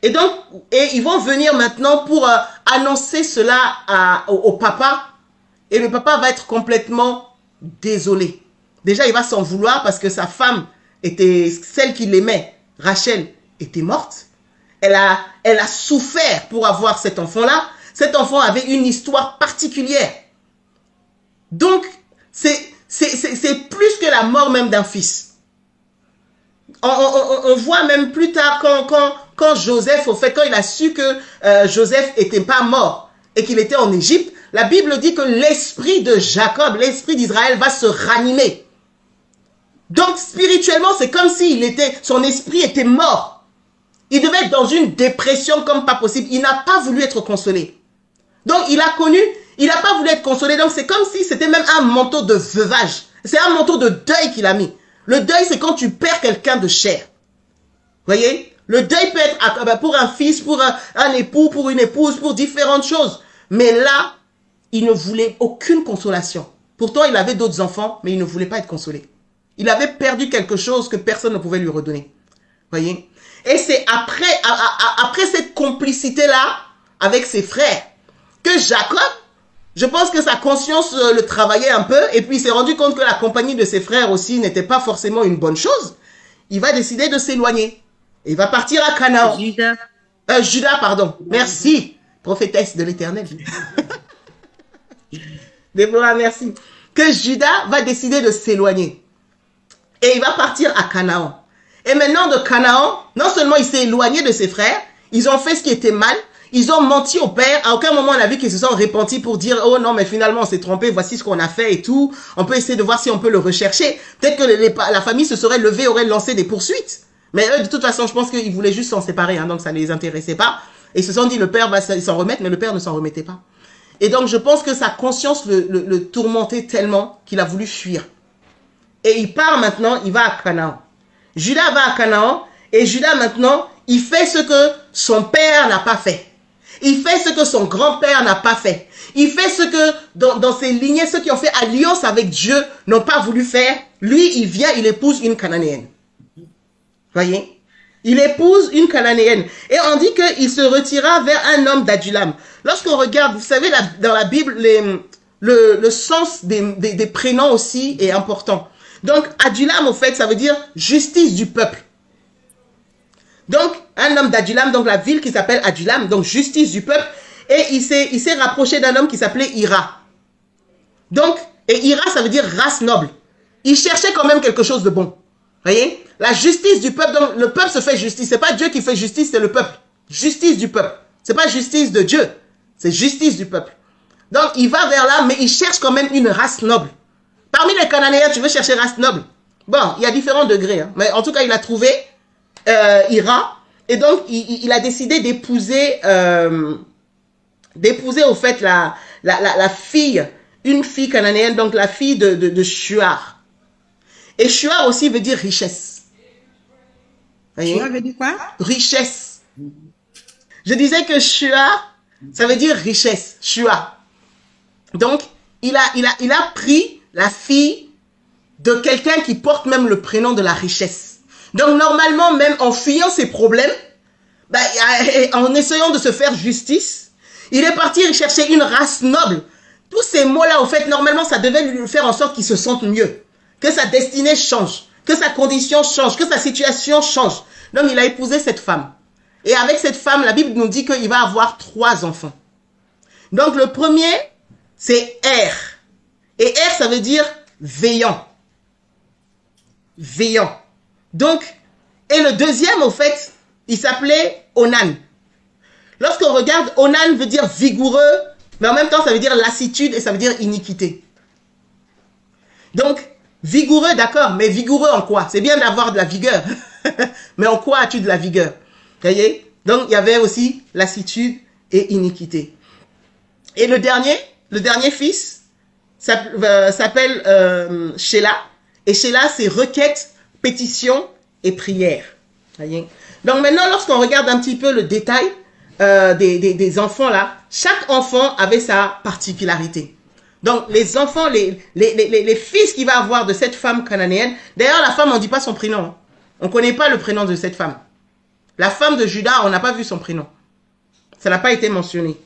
Et donc, ils vont venir maintenant pour annoncer cela au papa. Et le papa va être complètement désolé. Déjà, il va s'en vouloir parce que sa femme était celle qu'il aimait. Rachel était morte. Elle a souffert pour avoir cet enfant-là. Cet enfant avait une histoire particulière. Donc, c'est plus que la mort même d'un fils. On voit même plus tard quand Joseph, au fait, quand il a su que Joseph n'était pas mort et qu'il était en Égypte, la Bible dit que l'esprit de Jacob, l'esprit d'Israël va se ranimer. Donc, spirituellement, c'est comme si son esprit était mort. Il devait être dans une dépression comme pas possible. Il n'a pas voulu être consolé. Donc, il n'a pas voulu être consolé. Donc, c'est comme si c'était même un manteau de veuvage. C'est un manteau de deuil qu'il a mis. Le deuil, c'est quand tu perds quelqu'un de cher. Voyez? Le deuil peut être pour un fils, pour un époux, pour une épouse, pour différentes choses. Mais là, il ne voulait aucune consolation. Pourtant, il avait d'autres enfants, mais il ne voulait pas être consolé. Il avait perdu quelque chose que personne ne pouvait lui redonner. Voyez? Et c'est après cette complicité-là, avec ses frères, que Jacob, je pense que sa conscience le travaillait un peu, et puis il s'est rendu compte que la compagnie de ses frères aussi n'était pas forcément une bonne chose. Il va décider de s'éloigner. Il va partir à Canaan. Judas, pardon. Merci, prophétesse de l'Éternel. Déborah, merci. Que Judas va décider de s'éloigner. Et il va partir à Canaan. Et maintenant de Canaan, non seulement il s'est éloigné de ses frères, ils ont fait ce qui était mal, ils ont menti au père. À aucun moment on a vu qu'ils se sont repentis pour dire « Oh non, mais finalement on s'est trompé, voici ce qu'on a fait et tout. » On peut essayer de voir si on peut le rechercher. Peut-être que la famille se serait levée, aurait lancé des poursuites. Mais eux, de toute façon, je pense qu'ils voulaient juste s'en séparer, hein, donc ça ne les intéressait pas. Et ils se sont dit « Le père va s'en remettre », mais le père ne s'en remettait pas. Et donc je pense que sa conscience le tourmentait tellement qu'il a voulu fuir. Et il part maintenant, il va à Canaan. Judas va à Canaan, et Judas maintenant, il fait ce que son père n'a pas fait. Il fait ce que son grand-père n'a pas fait. Il fait ce que, dans ses lignées, ceux qui ont fait alliance avec Dieu n'ont pas voulu faire. Lui, il vient, il épouse une Cananéenne. Voyez? Il épouse une Cananéenne. Et on dit qu'il se retira vers un homme d'Adulam. Lorsqu'on regarde, vous savez, dans la Bible, le sens des prénoms aussi est important. Donc, Adulam, au fait, ça veut dire justice du peuple. Donc, un homme d'Adulam, donc la ville qui s'appelle Adulam, donc justice du peuple. Et il s'est rapproché d'un homme qui s'appelait Ira. Donc, et Ira, ça veut dire race noble. Il cherchait quand même quelque chose de bon. Voyez? La justice du peuple, donc le peuple se fait justice. C'est pas Dieu qui fait justice, c'est le peuple. Justice du peuple. C'est pas justice de Dieu, c'est justice du peuple. Donc, il va vers là, mais il cherche quand même une race noble. Parmi les Cananéens, tu veux chercher race noble? Bon, il y a différents degrés, hein. Mais en tout cas, il a trouvé Ira, et donc il a décidé d'épouser au fait la fille, une fille cananéenne, donc la fille de Shuar. Et Shuar aussi veut dire richesse. Shuar veut dire quoi? Richesse. Je disais que Shuar, ça veut dire richesse. Shuar. Donc, il a pris la fille de quelqu'un qui porte même le prénom de la richesse. Donc, normalement, même en fuyant ses problèmes, en essayant de se faire justice, il est parti chercher une race noble. Tous ces mots-là, au fait, normalement, ça devait lui faire en sorte qu'il se sente mieux, que sa destinée change, que sa condition change, que sa situation change. Donc, il a épousé cette femme. Et avec cette femme, la Bible nous dit qu'il va avoir 3 enfants. Donc, le premier, c'est Er. Et Er, ça veut dire veillant. Veillant. Donc, et le deuxième, au fait, il s'appelait Onan. Lorsqu'on regarde, Onan veut dire vigoureux, mais en même temps, ça veut dire lassitude et ça veut dire iniquité. Donc, vigoureux, d'accord, mais vigoureux en quoi? C'est bien d'avoir de la vigueur. Mais en quoi as-tu de la vigueur? Vous voyez? Donc, il y avait aussi lassitude et iniquité. Et le dernier fils s'appelle Sheila. Et Sheila, c'est requête, pétition et prière. Voyez? Donc maintenant, lorsqu'on regarde un petit peu le détail des enfants là, chaque enfant avait sa particularité. Donc les enfants, les fils qu'il va avoir de cette femme cananéenne, d'ailleurs la femme, on ne dit pas son prénom. Hein. On ne connaît pas le prénom de cette femme. La femme de Judas, on n'a pas vu son prénom. Ça n'a pas été mentionné.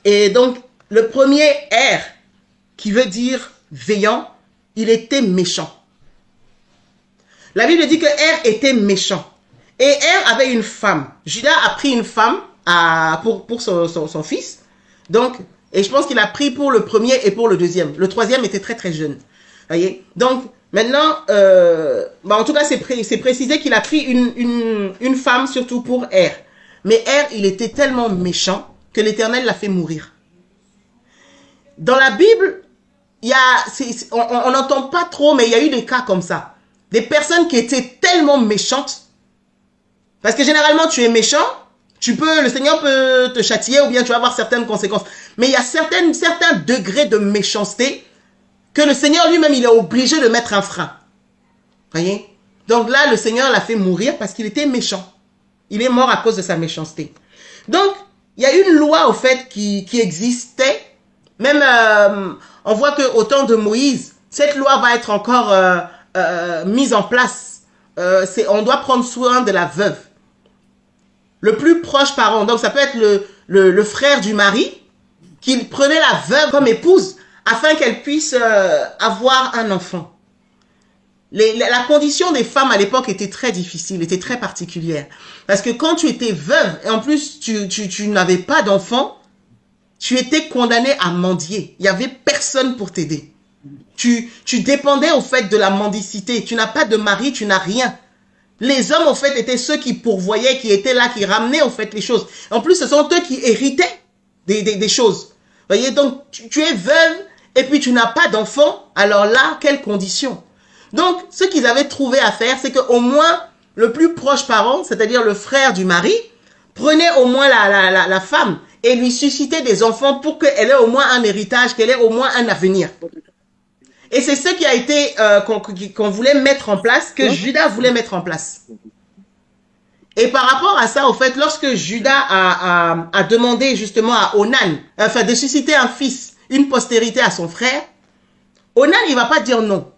Et donc, le premier Er, qui veut dire veillant, il était méchant. La Bible dit que Er était méchant. Et Er avait une femme. Judas a pris une femme pour son fils. Donc, Et je pense qu'il a pris pour le premier et pour le deuxième. Le troisième était très très jeune. Voyez. Donc maintenant, en tout cas c'est précisé qu'il a pris une femme surtout pour Er. Mais Er, il était tellement méchant que l'Éternel l'a fait mourir. Dans la Bible, on n'entend pas trop, mais il y a eu des cas comme ça. Des personnes qui étaient tellement méchantes. Parce que généralement, tu es méchant, le Seigneur peut te châtier ou bien tu vas avoir certaines conséquences. Mais il y a certains degrés de méchanceté que le Seigneur lui-même, il est obligé de mettre un frein. Voyez? Donc là, le Seigneur l'a fait mourir parce qu'il était méchant. Il est mort à cause de sa méchanceté. Donc, il y a une loi, au fait, qui existait. Même, on voit qu'au temps de Moïse, cette loi va être encore mise en place. On doit prendre soin de la veuve. Le plus proche parent. Donc, ça peut être le frère du mari qui prenait la veuve comme épouse afin qu'elle puisse avoir un enfant. La condition des femmes à l'époque était très difficile, était très particulière. Parce que quand tu étais veuve, et en plus tu n'avais pas d'enfant, tu étais condamné à mendier. Il n'y avait personne pour t'aider. Tu dépendais au fait de la mendicité. Tu n'as pas de mari, tu n'as rien. Les hommes, au fait, étaient ceux qui pourvoyaient, qui étaient là, qui ramenaient, au fait, les choses. En plus, ce sont eux qui héritaient des choses. Voyez, donc, tu es veuve et puis tu n'as pas d'enfant. Alors là, quelles conditions? Donc, ce qu'ils avaient trouvé à faire, c'est qu'au moins, le plus proche parent, c'est-à-dire le frère du mari, prenait au moins la femme et lui suscitait des enfants pour qu'elle ait au moins un héritage, qu'elle ait au moins un avenir. Et c'est ce qui a été, qu'on voulait mettre en place, que Judas voulait mettre en place. Et par rapport à ça, au fait, lorsque Judas a demandé justement à Onan, enfin de susciter un fils, une postérité à son frère, Onan, il va pas dire non.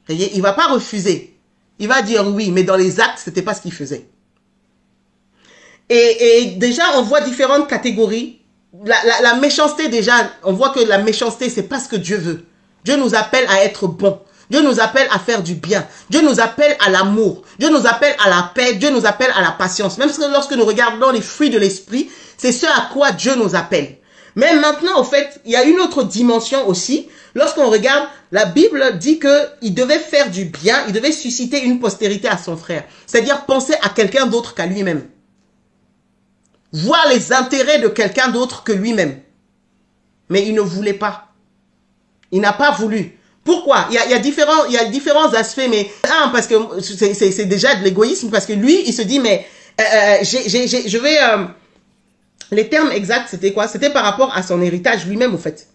Voyez, il va pas refuser. Il va dire oui, mais dans les actes, c'était pas ce qu'il faisait. Et déjà, on voit différentes catégories. La méchanceté, déjà, on voit que la méchanceté, c'est pas ce que Dieu veut. Dieu nous appelle à être bon. Dieu nous appelle à faire du bien. Dieu nous appelle à l'amour. Dieu nous appelle à la paix. Dieu nous appelle à la patience. Même lorsque nous regardons les fruits de l'esprit, c'est ce à quoi Dieu nous appelle. Mais maintenant, au fait, il y a une autre dimension aussi. Lorsqu'on regarde, la Bible dit qu'il devait faire du bien, il devait susciter une postérité à son frère. C'est-à-dire penser à quelqu'un d'autre qu'à lui-même. Voir les intérêts de quelqu'un d'autre que lui-même. Mais il ne voulait pas. Il n'a pas voulu. Pourquoi? Il y a différents aspects, mais un, parce que c'est déjà de l'égoïsme, parce que lui, il se dit, mais je vais... les termes exacts, c'était quoi? C'était par rapport à son héritage lui-même, au fait.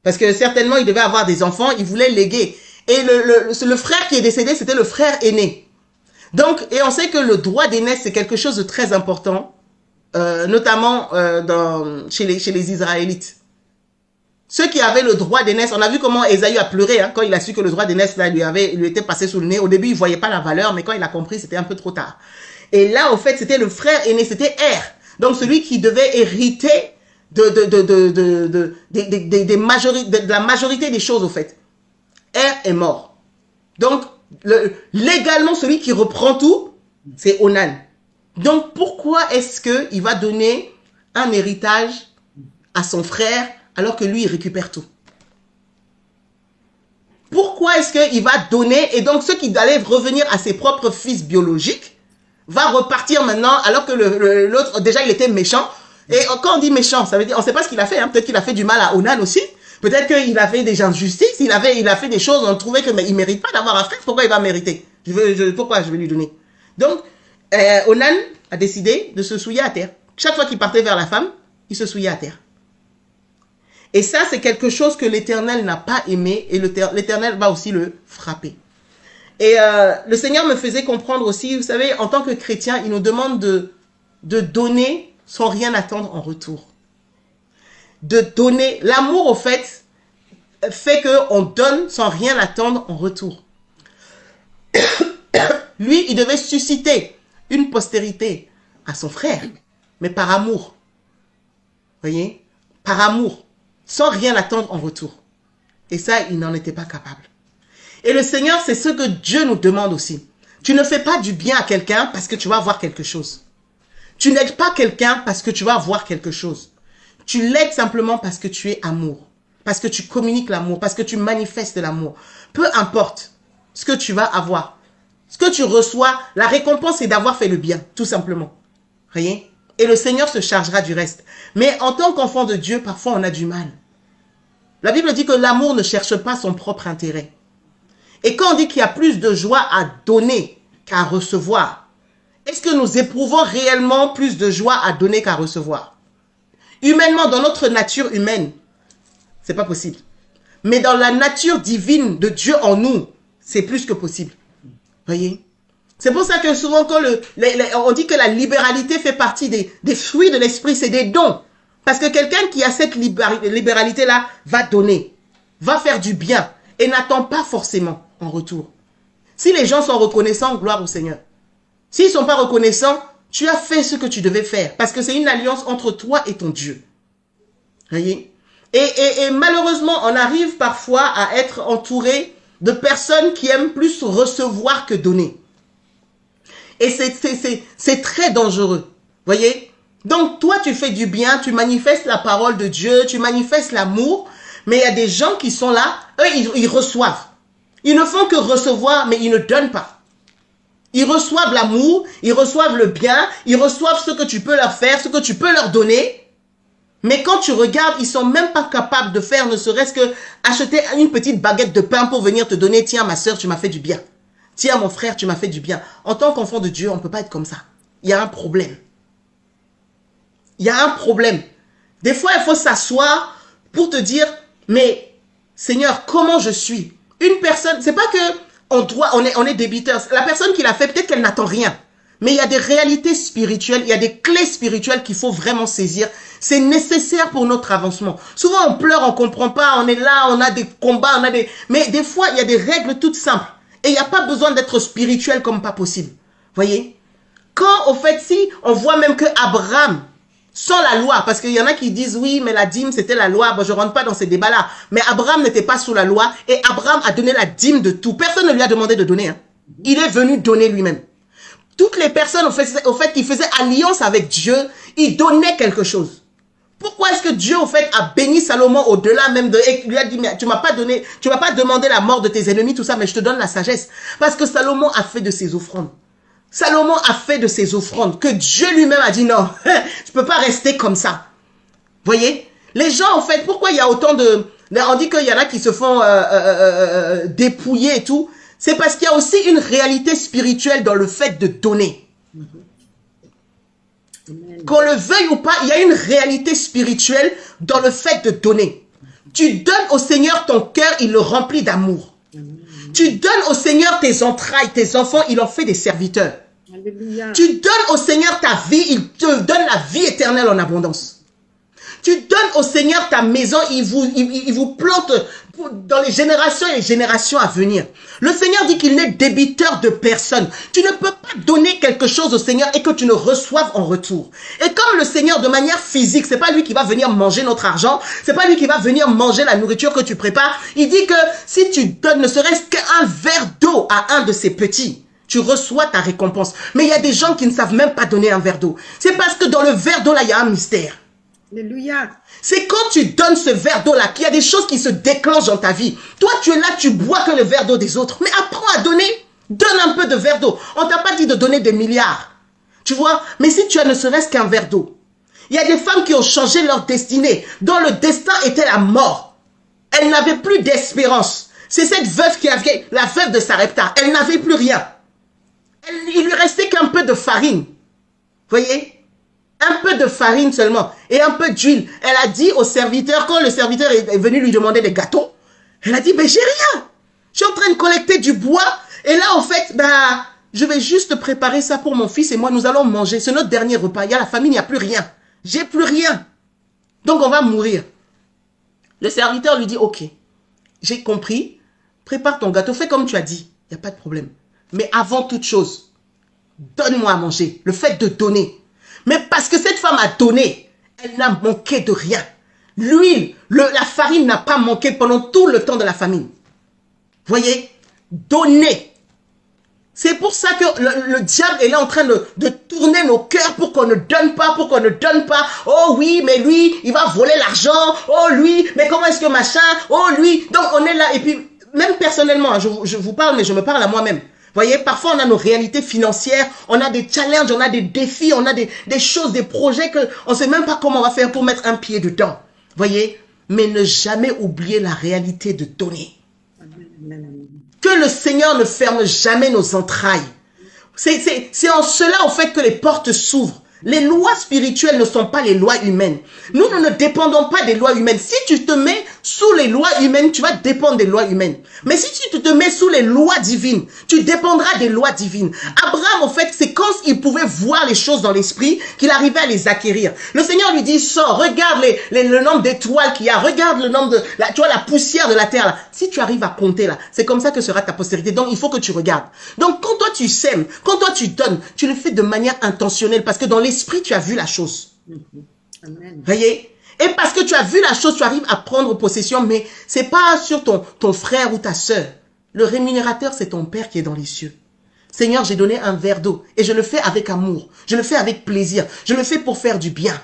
Parce que certainement, il devait avoir des enfants, il voulait léguer. Et le frère qui est décédé, c'était le frère aîné. Donc, et on sait que le droit d'aînesse, c'est quelque chose de très important, notamment chez les Israélites. Ceux qui avaient le droit d'aînesse, on a vu comment Ésaü a pleuré quand il a su que le droit d'aînesse lui était passé sous le nez. Au début, il voyait pas la valeur, mais quand il a compris, c'était un peu trop tard. Et là, au fait, c'était le frère aîné, c'était Er. Donc, celui qui devait hériter de la majorité des choses, au fait. Er est mort. Donc, légalement, celui qui reprend tout, c'est Onan. Donc, pourquoi est-ce qu'il va donner un héritage à son frère alors que lui, il récupère tout? Pourquoi est-ce qu'il va donner, et donc ceux qui allaient revenir à ses propres fils biologiques, va repartir maintenant alors que l'autre, déjà, il était méchant. Et quand on dit méchant, ça veut dire, on ne sait pas ce qu'il a fait. Peut-être qu'il a fait du mal à Onan aussi. Peut-être qu'il a fait des injustices. Il a fait des choses, on trouvait qu'il ne mérite pas d'avoir un frère. Pourquoi il va mériter? Pourquoi je vais lui donner? Donc, Onan a décidé de se souiller à terre. Chaque fois qu'il partait vers la femme, il se souillait à terre. Et ça, c'est quelque chose que l'Éternel n'a pas aimé, et l'Éternel va aussi le frapper. Et le Seigneur me faisait comprendre aussi, vous savez, en tant que chrétien, il nous demande de donner sans rien attendre en retour. De donner. L'amour, au fait qu'on donne sans rien attendre en retour. Lui, il devait susciter une postérité à son frère, mais par amour. Voyez? Par amour. Sans rien attendre en retour. Et ça, il n'en était pas capable. Et le Seigneur, c'est ce que Dieu nous demande aussi. Tu ne fais pas du bien à quelqu'un parce que tu vas avoir quelque chose. Tu n'aides pas quelqu'un parce que tu vas avoir quelque chose. Tu l'aides simplement parce que tu es amour. Parce que tu communiques l'amour. Parce que tu manifestes l'amour. Peu importe ce que tu vas avoir. Ce que tu reçois, la récompense, c'est d'avoir fait le bien. Tout simplement. Voyez? Et le Seigneur se chargera du reste. Mais en tant qu'enfant de Dieu, parfois on a du mal. La Bible dit que l'amour ne cherche pas son propre intérêt. Et quand on dit qu'il y a plus de joie à donner qu'à recevoir, est-ce que nous éprouvons réellement plus de joie à donner qu'à recevoir? Humainement, dans notre nature humaine, c'est pas possible. Mais dans la nature divine de Dieu en nous, c'est plus que possible. Voyez? C'est pour ça que souvent, quand on dit que la libéralité fait partie des fruits de l'esprit, c'est des dons. Parce que quelqu'un qui a cette libéralité-là va donner, va faire du bien et n'attend pas forcément en retour. Si les gens sont reconnaissants, gloire au Seigneur. S'ils ne sont pas reconnaissants, tu as fait ce que tu devais faire. Parce que c'est une alliance entre toi et ton Dieu. Voyez? Et malheureusement, on arrive parfois à être entouré de personnes qui aiment plus recevoir que donner. Et c'est très dangereux. Voyez? Donc, toi, tu fais du bien, tu manifestes la parole de Dieu, tu manifestes l'amour, mais il y a des gens qui sont là, eux, ils reçoivent. Ils ne font que recevoir, mais ils ne donnent pas. Ils reçoivent l'amour, ils reçoivent le bien, ils reçoivent ce que tu peux leur faire, ce que tu peux leur donner. Mais quand tu regardes, ils sont même pas capables de faire, ne serait-ce que acheter une petite baguette de pain pour venir te donner, tiens ma soeur, tu m'as fait du bien. Tiens mon frère, tu m'as fait du bien. En tant qu'enfant de Dieu, on ne peut pas être comme ça. Il y a un problème. Il y a un problème. Des fois, il faut s'asseoir pour te dire, mais Seigneur, comment je suis? Une personne, c'est pas que on est débiteur. La personne qui l'a fait, peut-être qu'elle n'attend rien. Mais il y a des réalités spirituelles, il y a des clés spirituelles qu'il faut vraiment saisir. C'est nécessaire pour notre avancement. Souvent, on pleure, on comprend pas, on est là, on a des combats, mais des fois, il y a des règles toutes simples. Et il n'y a pas besoin d'être spirituel comme pas possible. Voyez? Quand, au fait, si on voit même que Abraham, sans la loi, parce qu'il y en a qui disent, oui, mais la dîme, c'était la loi. Bon, je ne rentre pas dans ces débats-là. Mais Abraham n'était pas sous la loi et Abraham a donné la dîme de tout. Personne ne lui a demandé de donner. Hein. Il est venu donner lui-même. Toutes les personnes, au fait, qui faisaient alliance avec Dieu, ils donnaient quelque chose. Pourquoi est-ce que Dieu, au fait, a béni Salomon au-delà même de... Et lui a dit, mais tu m'as pas donné, tu m'as pas demandé la mort de tes ennemis, tout ça, mais je te donne la sagesse. Parce que Salomon a fait de ses offrandes. Salomon a fait de ses offrandes que Dieu lui-même a dit non, je peux pas rester comme ça. Voyez? Les gens, en fait, pourquoi il y a autant de... On dit qu'il y en a qui se font dépouiller et tout. C'est parce qu'il y a aussi une réalité spirituelle dans le fait de donner. Qu'on le veuille ou pas, il y a une réalité spirituelle dans le fait de donner. Tu donnes au Seigneur ton cœur, il le remplit d'amour. Tu donnes au Seigneur tes entrailles, tes enfants, il en fait des serviteurs. Alléluia. Tu donnes au Seigneur ta vie, il te donne la vie éternelle en abondance. Tu donnes au Seigneur ta maison, il vous plante dans les générations et les générations à venir. Le Seigneur dit qu'il n'est débiteur de personne. Tu ne peux pas donner quelque chose au Seigneur et que tu ne reçoives en retour. Et comme le Seigneur, de manière physique, c'est pas lui qui va venir manger notre argent, c'est pas lui qui va venir manger la nourriture que tu prépares. Il dit que si tu donnes ne serait-ce qu'un verre d'eau à un de ces petits, tu reçois ta récompense. Mais il y a des gens qui ne savent même pas donner un verre d'eau. C'est parce que dans le verre d'eau là, il y a un mystère. Alléluia. C'est quand tu donnes ce verre d'eau-là qu'il y a des choses qui se déclenchent dans ta vie. Toi, tu es là, tu bois que le verre d'eau des autres. Mais apprends à donner. Donne un peu de verre d'eau. On t'a pas dit de donner des milliards. Tu vois? Mais si tu as ne serait-ce qu'un verre d'eau. Il y a des femmes qui ont changé leur destinée, dont le destin était la mort. Elles n'avaient plus d'espérance. C'est cette veuve qui avait, la veuve de Sarepta. Elle n'avait plus rien. Il lui restait qu'un peu de farine. Voyez? Un peu de farine seulement et un peu d'huile. Elle a dit au serviteur, quand le serviteur est venu lui demander des gâteaux, elle a dit, mais j'ai rien. Je suis en train de collecter du bois et là, en fait, bah, je vais juste préparer ça pour mon fils et moi, nous allons manger. C'est notre dernier repas. Il y a la famille, il n'y a plus rien. J'ai plus rien. Donc, on va mourir. Le serviteur lui dit, ok, j'ai compris. Prépare ton gâteau, fais comme tu as dit. Il n'y a pas de problème. Mais avant toute chose, donne-moi à manger. Le fait de donner. Mais parce que cette femme a donné, elle n'a manqué de rien. L'huile, la farine n'a pas manqué pendant tout le temps de la famine. Voyez, donner. C'est pour ça que le diable est là en train de tourner nos cœurs pour qu'on ne donne pas, pour qu'on ne donne pas. Oh oui, mais lui, il va voler l'argent. Oh lui, mais comment est-ce que machin? Oh lui. Donc on est là et puis même personnellement, hein, je vous parle, mais je me parle à moi-même. Voyez, parfois on a nos réalités financières, on a des challenges, on a des défis, on a des choses, des projets que on sait même pas comment on va faire pour mettre un pied dedans. Voyez, mais ne jamais oublier la réalité de donner. Que le Seigneur ne ferme jamais nos entrailles. C'est en cela, en fait, que les portes s'ouvrent. Les lois spirituelles ne sont pas les lois humaines. Nous ne dépendons pas des lois humaines. Si tu te mets sous les lois humaines, tu vas dépendre des lois humaines. Mais si tu te mets sous les lois divines, tu dépendras des lois divines. Abraham, en fait, c'est quand il pouvait voir les choses dans l'esprit qu'il arrivait à les acquérir. Le Seigneur lui dit, sors, regarde le nombre d'étoiles qu'il y a, regarde le nombre de, tu vois, la poussière de la terre là. Si tu arrives à compter là, c'est comme ça que sera ta postérité. Donc, il faut que tu regardes. Donc, quand toi tu sèmes, quand toi tu donnes, tu le fais de manière intentionnelle parce que dans l'esprit, tu as vu la chose. Amen. Voyez? Et parce que tu as vu la chose, tu arrives à prendre possession, mais c'est pas sur ton frère ou ta sœur. Le rémunérateur, c'est ton Père qui est dans les cieux. Seigneur, j'ai donné un verre d'eau et je le fais avec amour. Je le fais avec plaisir. Je le fais pour faire du bien.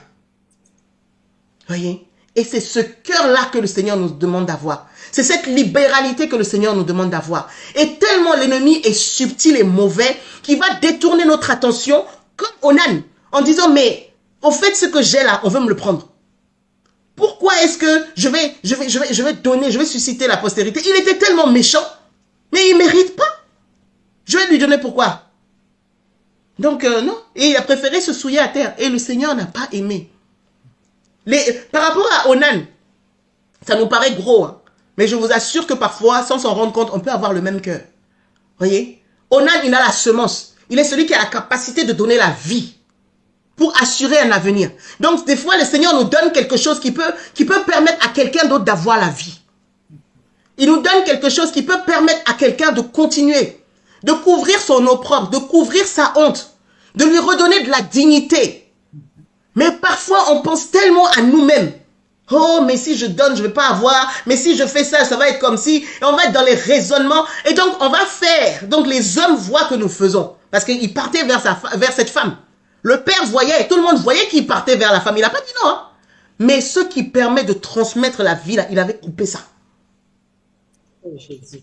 Voyez? Et c'est ce cœur-là que le Seigneur nous demande d'avoir. C'est cette libéralité que le Seigneur nous demande d'avoir. Et tellement l'ennemi est subtil et mauvais qu'il va détourner notre attention comme Onan, en disant, mais au fait, ce que j'ai là, on veut me le prendre. Pourquoi est-ce que je vais donner, je vais susciter la postérité? Il était tellement méchant, mais il ne mérite pas. Je vais lui donner pourquoi? Donc, non. Et il a préféré se souiller à terre. Et le Seigneur n'a pas aimé. Par rapport à Onan, ça nous paraît gros, hein, mais je vous assure que parfois, sans s'en rendre compte, on peut avoir le même cœur. Voyez? Onan, il a la semence. Il est celui qui a la capacité de donner la vie pour assurer un avenir. Donc, des fois, le Seigneur nous donne quelque chose qui peut permettre à quelqu'un d'autre d'avoir la vie. Il nous donne quelque chose qui peut permettre à quelqu'un de continuer, de couvrir son opprobre, de couvrir sa honte, de lui redonner de la dignité. Mais parfois, on pense tellement à nous-mêmes. Oh, mais si je donne, je ne vais pas avoir. Mais si je fais ça, ça va être comme si. Et on va être dans les raisonnements. Et donc, on va faire. Donc, les hommes voient que nous faisons. Parce qu'il partait vers cette femme. Le père voyait, tout le monde voyait qu'il partait vers la femme. Il n'a pas dit non. Hein. Mais ce qui permet de transmettre la vie, là, il avait coupé ça. Oh, Jésus.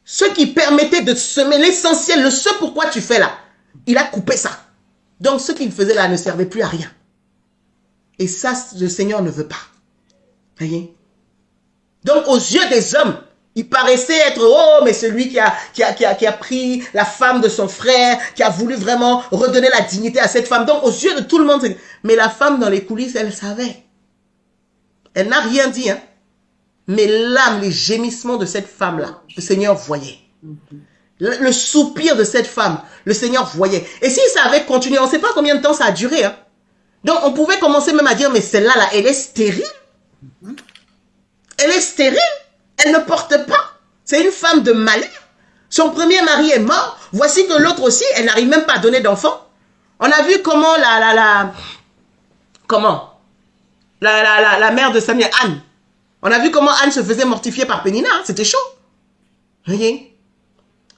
Ce qui permettait de semer l'essentiel, le ce pourquoi tu fais là, il a coupé ça. Donc, ce qu'il faisait là ne servait plus à rien. Et ça, le Seigneur ne veut pas. Voyez? Donc, aux yeux des hommes, il paraissait être, oh, mais celui qui a pris la femme de son frère, qui a voulu vraiment redonner la dignité à cette femme. Donc, aux yeux de tout le monde, mais la femme dans les coulisses, elle savait. Elle n'a rien dit, hein. Mais l'âme, les gémissements de cette femme-là, le Seigneur voyait. Le soupir de cette femme, le Seigneur voyait. Et si ça avait continué, on ne sait pas combien de temps ça a duré. Hein. Donc, on pouvait commencer même à dire, mais celle-là, là, elle est stérile. Elle est stérile. Elle ne porte pas. C'est une femme de malheur. Son premier mari est mort. Voici que l'autre aussi, elle n'arrive même pas à donner d'enfant. On a vu comment la mère de Samuel, Anne. On a vu comment Anne se faisait mortifier par Pénina. Hein. C'était chaud. Vous voyez?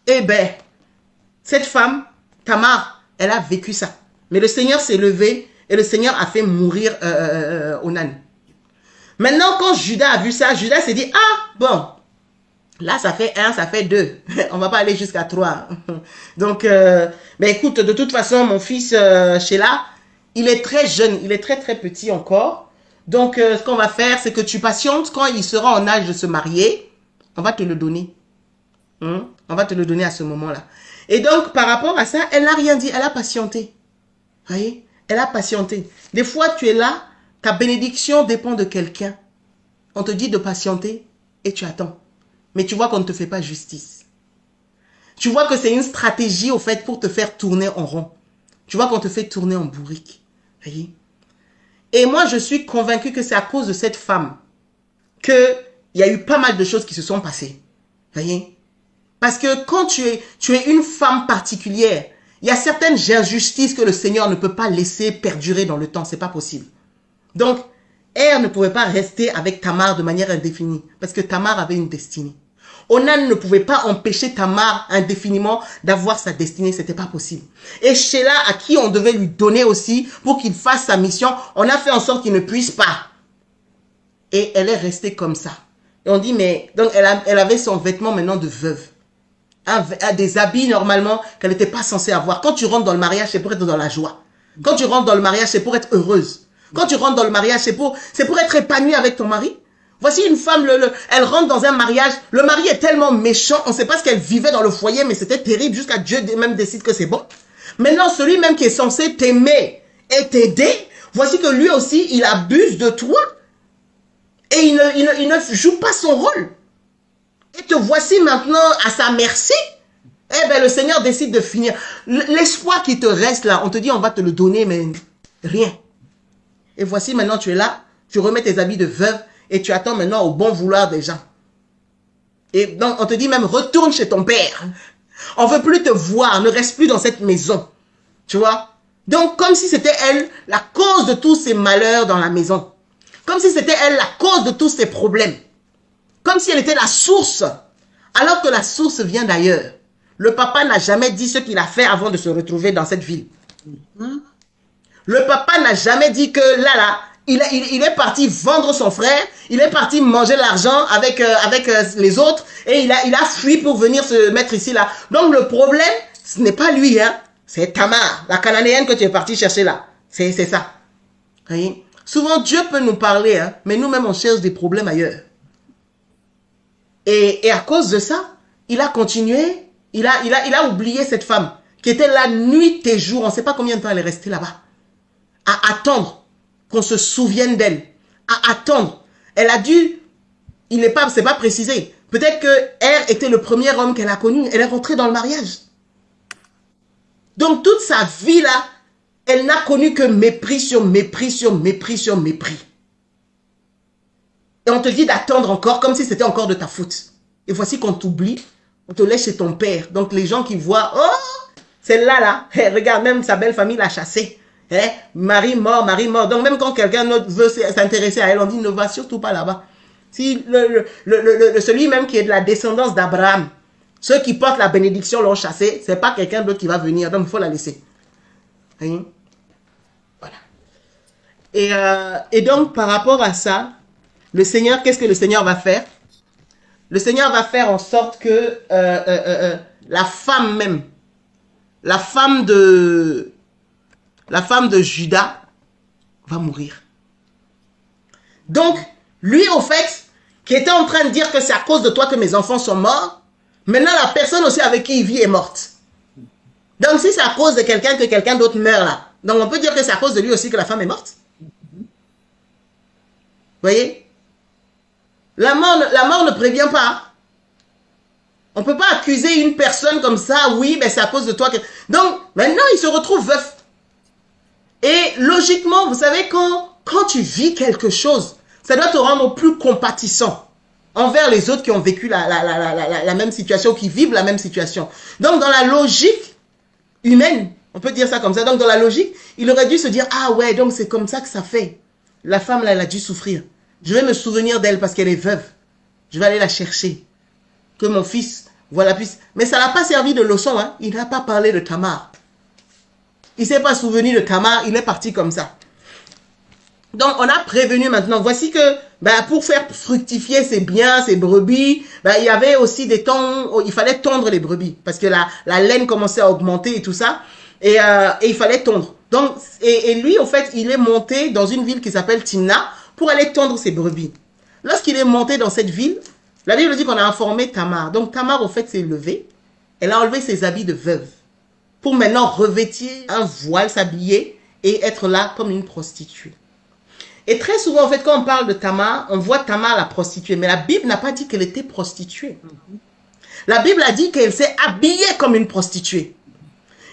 Eh bien, cette femme, Tamar, elle a vécu ça. Mais le Seigneur s'est levé et le Seigneur a fait mourir Onan. Maintenant, quand Judas a vu ça, Judas s'est dit, ah, bon, là, ça fait 1, ça fait 2. On va pas aller jusqu'à 3. Donc, ben écoute, de toute façon, mon fils Sheila, il est très jeune, il est très très petit encore. Donc, ce qu'on va faire, c'est que tu patientes. Quand il sera en âge de se marier, on va te le donner. On va te le donner à ce moment-là. Et donc, par rapport à ça, elle n'a rien dit. Elle a patienté. Vous voyez? Elle a patienté. Des fois, tu es là, ta bénédiction dépend de quelqu'un. On te dit de patienter et tu attends. Mais tu vois qu'on ne te fait pas justice. Tu vois que c'est une stratégie, au fait, pour te faire tourner en rond. Tu vois qu'on te fait tourner en bourrique. Vous voyez? Et moi, je suis convaincue que c'est à cause de cette femme qu'il y a eu pas mal de choses qui se sont passées. Vous voyez? Parce que quand tu es une femme particulière, il y a certaines injustices que le Seigneur ne peut pas laisser perdurer dans le temps. C'est pas possible. Donc, elle ne pouvait pas rester avec Tamar de manière indéfinie. Parce que Tamar avait une destinée. Onan ne pouvait pas empêcher Tamar indéfiniment d'avoir sa destinée, c'était pas possible. Et Sheila, à qui on devait lui donner aussi pour qu'il fasse sa mission, on a fait en sorte qu'il ne puisse pas. Et elle est restée comme ça. Et on dit, mais donc elle avait son vêtement maintenant de veuve. Des habits normalement qu'elle n'était pas censée avoir. Quand tu rentres dans le mariage, c'est pour être dans la joie. Quand tu rentres dans le mariage, c'est pour être heureuse. Quand tu rentres dans le mariage, c'est pour être épanouie avec ton mari. Voici une femme, elle rentre dans un mariage, le mari est tellement méchant, on ne sait pas ce qu'elle vivait dans le foyer, mais c'était terrible, jusqu'à Dieu même décide que c'est bon. Maintenant, celui même qui est censé t'aimer et t'aider, voici que lui aussi, il abuse de toi. Et il ne joue pas son rôle. Et te voici maintenant à sa merci. Eh bien, le Seigneur décide de finir. L'espoir qui te reste là, on te dit on va te le donner, mais rien. Et voici maintenant tu es là, tu remets tes habits de veuve et tu attends maintenant au bon vouloir des gens. Et donc on te dit même retourne chez ton père. On ne veut plus te voir, ne reste plus dans cette maison. Tu vois? Donc comme si c'était elle la cause de tous ces malheurs dans la maison. Comme si c'était elle la cause de tous ces problèmes. Comme si elle était la source. Alors que la source vient d'ailleurs. Le papa n'a jamais dit ce qu'il a fait avant de se retrouver dans cette ville. Le papa n'a jamais dit que là, il est parti vendre son frère, il est parti manger l'argent avec les autres et il a fui pour venir se mettre ici, là. Donc le problème, ce n'est pas lui, hein, c'est Tamar, la Cananéenne que tu es parti chercher là. C'est ça. Voyez? Souvent, Dieu peut nous parler, hein, mais nous-mêmes, on cherche des problèmes ailleurs. Et à cause de ça, il a continué, il a oublié cette femme qui était là nuit et jour, on ne sait pas combien de temps elle est restée là-bas, à attendre qu'on se souvienne d'elle, à attendre. Elle a dû, c'est pas précisé, peut-être que Er était le premier homme qu'elle a connu, elle est rentrée dans le mariage. Donc toute sa vie là, elle n'a connu que mépris sur mépris sur mépris sur mépris. Et on te dit d'attendre encore comme si c'était encore de ta faute. Et voici qu'on t'oublie, on te laisse chez ton père. Donc les gens qui voient, oh, celle-là, là, regarde, même sa belle famille l'a chassée. Mari mort, mari mort. Donc même quand quelqu'un d'autre veut s'intéresser à elle, on dit ne va surtout pas là-bas. Si celui même qui est de la descendance d'Abraham, ceux qui portent la bénédiction l'ont chassé, c'est pas quelqu'un d'autre qui va venir, donc il faut la laisser. Hein? Voilà. Et donc par rapport à ça, le Seigneur, qu'est-ce que le Seigneur va faire? Le Seigneur va faire en sorte que la femme même, la femme de Judas va mourir. Donc, lui, au fait, qui était en train de dire que c'est à cause de toi que mes enfants sont morts, maintenant la personne aussi avec qui il vit est morte. Donc, si c'est à cause de quelqu'un que quelqu'un d'autre meurt là, donc on peut dire que c'est à cause de lui aussi que la femme est morte. Vous voyez? La mort ne prévient pas. On ne peut pas accuser une personne comme ça, oui, mais c'est à cause de toi que... Donc, maintenant, il se retrouve veuf. Et logiquement, vous savez, quand tu vis quelque chose, ça doit te rendre plus compatissant envers les autres qui ont vécu la même situation, qui vivent la même situation. Donc, dans la logique humaine, on peut dire ça comme ça, donc dans la logique, il aurait dû se dire, ah ouais, donc c'est comme ça que ça fait. La femme, là, elle a dû souffrir. Je vais me souvenir d'elle parce qu'elle est veuve. Je vais aller la chercher. Que mon fils, voilà, puisse... Mais ça n'a pas servi de leçon, hein. Il n'a pas parlé de Tamar. Il ne s'est pas souvenu de Tamar, il est parti comme ça. Donc, on a prévenu maintenant. Voici que, pour faire fructifier ses biens, ses brebis, il y avait aussi des temps, il fallait tondre les brebis. Parce que la laine commençait à augmenter et tout ça. Et il fallait tondre. Donc, et lui, en fait, il est monté dans une ville qui s'appelle Timna pour aller tondre ses brebis. Lorsqu'il est monté dans cette ville, la Bible dit qu'on a informé Tamar. Donc, Tamar, au fait, s'est levée. Elle a enlevé ses habits de veuve pour maintenant revêtir un voile, s'habiller et être là comme une prostituée. Et très souvent, en fait, quand on parle de Tamar, on voit Tamar la prostituée. Mais la Bible n'a pas dit qu'elle était prostituée. La Bible a dit qu'elle s'est habillée comme une prostituée.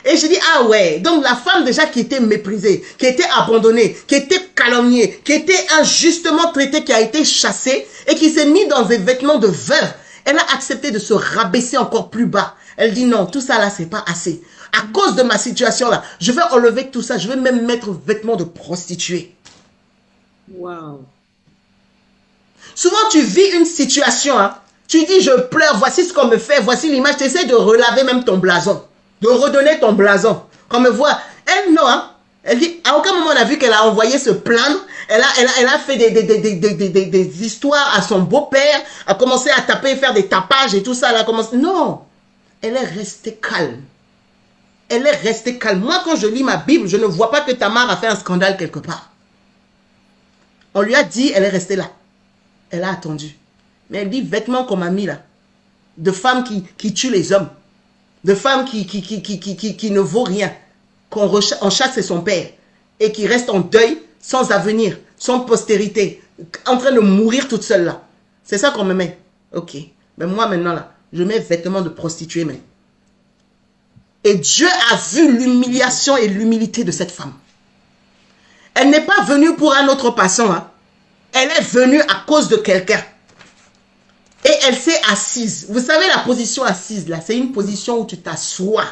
Et je dis, ah ouais, donc la femme déjà qui était méprisée, qui était abandonnée, qui était calomniée, qui était injustement traitée, qui a été chassée et qui s'est mise dans des vêtements de veuve, elle a accepté de se rabaisser encore plus bas. Elle dit non, tout ça là, c'est pas assez. À cause de ma situation là, je vais enlever tout ça, je vais même mettre vêtements de prostituée. Wow. Souvent tu vis une situation, hein, Tu dis, je pleure, voici ce qu'on me fait, voici l'image. Tu essaies de relaver même ton blason, de redonner ton blason. Qu'on me voit. Elle, non, hein. Elle dit, à aucun moment on a vu qu'elle a envoyé se plaindre. Elle a fait des histoires à son beau-père, a commencé à taper, faire des tapages et tout ça. Elle a commencé... Non, elle est restée calme. Elle est restée calme. Moi, quand je lis ma Bible, je ne vois pas que Tamar a fait un scandale quelque part. On lui a dit, elle est restée là. Elle a attendu. Mais elle dit, vêtements qu'on m'a mis là, de femmes qui tuent les hommes, de femmes qui ne vaut rien, qu'on chasse son père et qui reste en deuil, sans avenir, sans postérité, en train de mourir toute seule là. C'est ça qu'on me met. Ok. Mais moi maintenant là, je mets vêtements de prostituée mais. Et Dieu a vu l'humiliation et l'humilité de cette femme. Elle n'est pas venue pour un autre passant. Hein. Elle est venue à cause de quelqu'un. Et elle s'est assise. Vous savez la position assise là, c'est une position où tu t'assois.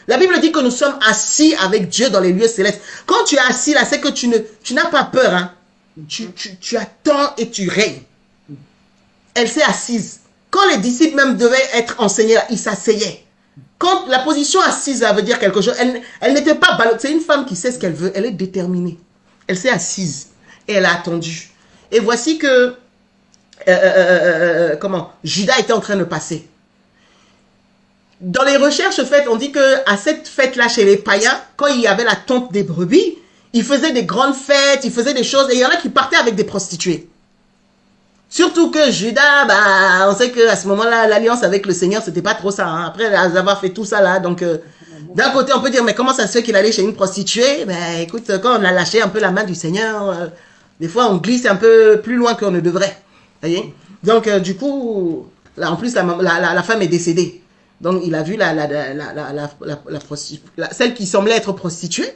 La Bible dit que nous sommes assis avec Dieu dans les lieux célestes. Quand tu es assis là, c'est que tu n'as pas peur. Hein. Tu attends et tu règnes. Elle s'est assise. Quand les disciples même devaient être enseignés, là, ils s'asseyaient. Quand la position assise, ça veut dire quelque chose. Elle n'était pas ballotte. C'est une femme qui sait ce qu'elle veut. Elle est déterminée. Elle s'est assise. Et elle a attendu. Et voici que... Judas était en train de passer. Dans les recherches faites, on dit qu'à cette fête-là, chez les païens, quand il y avait la tonte des brebis, ils faisaient des grandes fêtes, ils faisaient des choses. Et il y en a qui partaient avec des prostituées. Surtout que Judas, bah, on sait qu'à ce moment-là, l'alliance avec le Seigneur, c'était pas trop ça. Hein. Après avoir fait tout ça là, donc d'un côté, on peut dire, mais comment ça se fait qu'il allait chez une prostituée? Ben, écoute, quand on a lâché un peu la main du Seigneur, des fois, on glisse un peu plus loin qu'on ne devrait. Voyez? Donc, du coup, là, en plus, la femme est décédée. Donc, il a vu celle qui semblait être prostituée,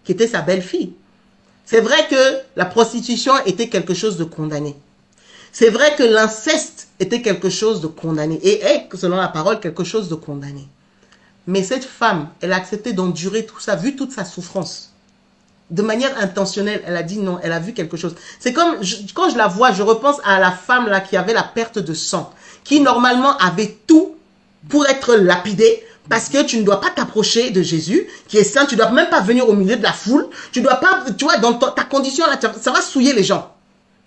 qui était sa belle-fille. C'est vrai que la prostitution était quelque chose de condamné. C'est vrai que l'inceste était quelque chose de condamné. Et est, selon la parole, quelque chose de condamné. Mais cette femme, elle a accepté d'endurer tout ça, vu toute sa souffrance. De manière intentionnelle, elle a dit non, elle a vu quelque chose. C'est comme, quand je la vois, je repense à la femme là qui avait la perte de sang, qui normalement avait tout pour être lapidée, parce que tu ne dois pas t'approcher de Jésus, qui est saint, tu ne dois même pas venir au milieu de la foule, tu dois pas, tu vois, dans ta condition là, ça va souiller les gens.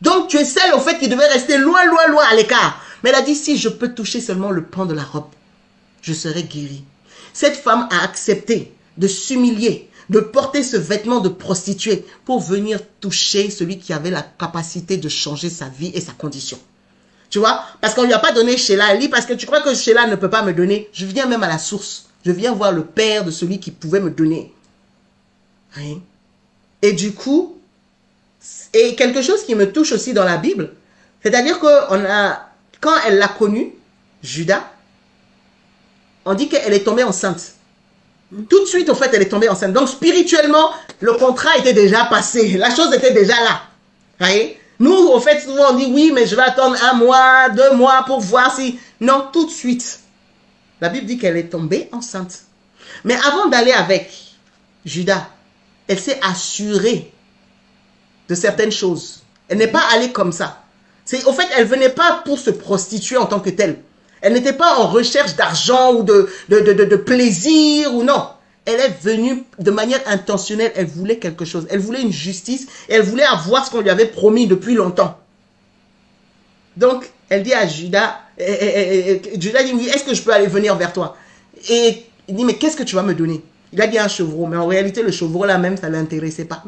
Donc, tu es celle, au fait, qui devait rester loin, loin, loin à l'écart. Mais elle a dit, si je peux toucher seulement le pan de la robe, je serai guérie. Cette femme a accepté de s'humilier, de porter ce vêtement de prostituée pour venir toucher celui qui avait la capacité de changer sa vie et sa condition. Tu vois? Parce qu'on ne lui a pas donné Sheila. Elle dit, parce que tu crois que Sheila ne peut pas me donner. Je viens même à la source. Je viens voir le père de celui qui pouvait me donner. Hein? Et du coup, et quelque chose qui me touche aussi dans la Bible, c'est-à-dire que quand elle l'a connu, Judas, on dit qu'elle est tombée enceinte. Tout de suite, en fait, elle est tombée enceinte. Donc, spirituellement, le contrat était déjà passé. La chose était déjà là. Voyez? Nous, au fait, souvent, on dit, oui, mais je vais attendre 1 mois, 2 mois pour voir si... Non, tout de suite. La Bible dit qu'elle est tombée enceinte. Mais avant d'aller avec Judas, elle s'est assurée de certaines choses. Elle n'est pas allée comme ça. Au fait, elle ne venait pas pour se prostituer en tant que telle. Elle n'était pas en recherche d'argent ou de plaisir ou non. Elle est venue de manière intentionnelle. Elle voulait quelque chose. Elle voulait une justice. Et elle voulait avoir ce qu'on lui avait promis depuis longtemps. Donc, elle dit à Judas, Judas dit, oui, est-ce que je peux aller venir vers toi? Et il dit, mais qu'est-ce que tu vas me donner? Il a dit un chevreau. Mais en réalité, le chevreau là même, ça ne l'intéressait pas.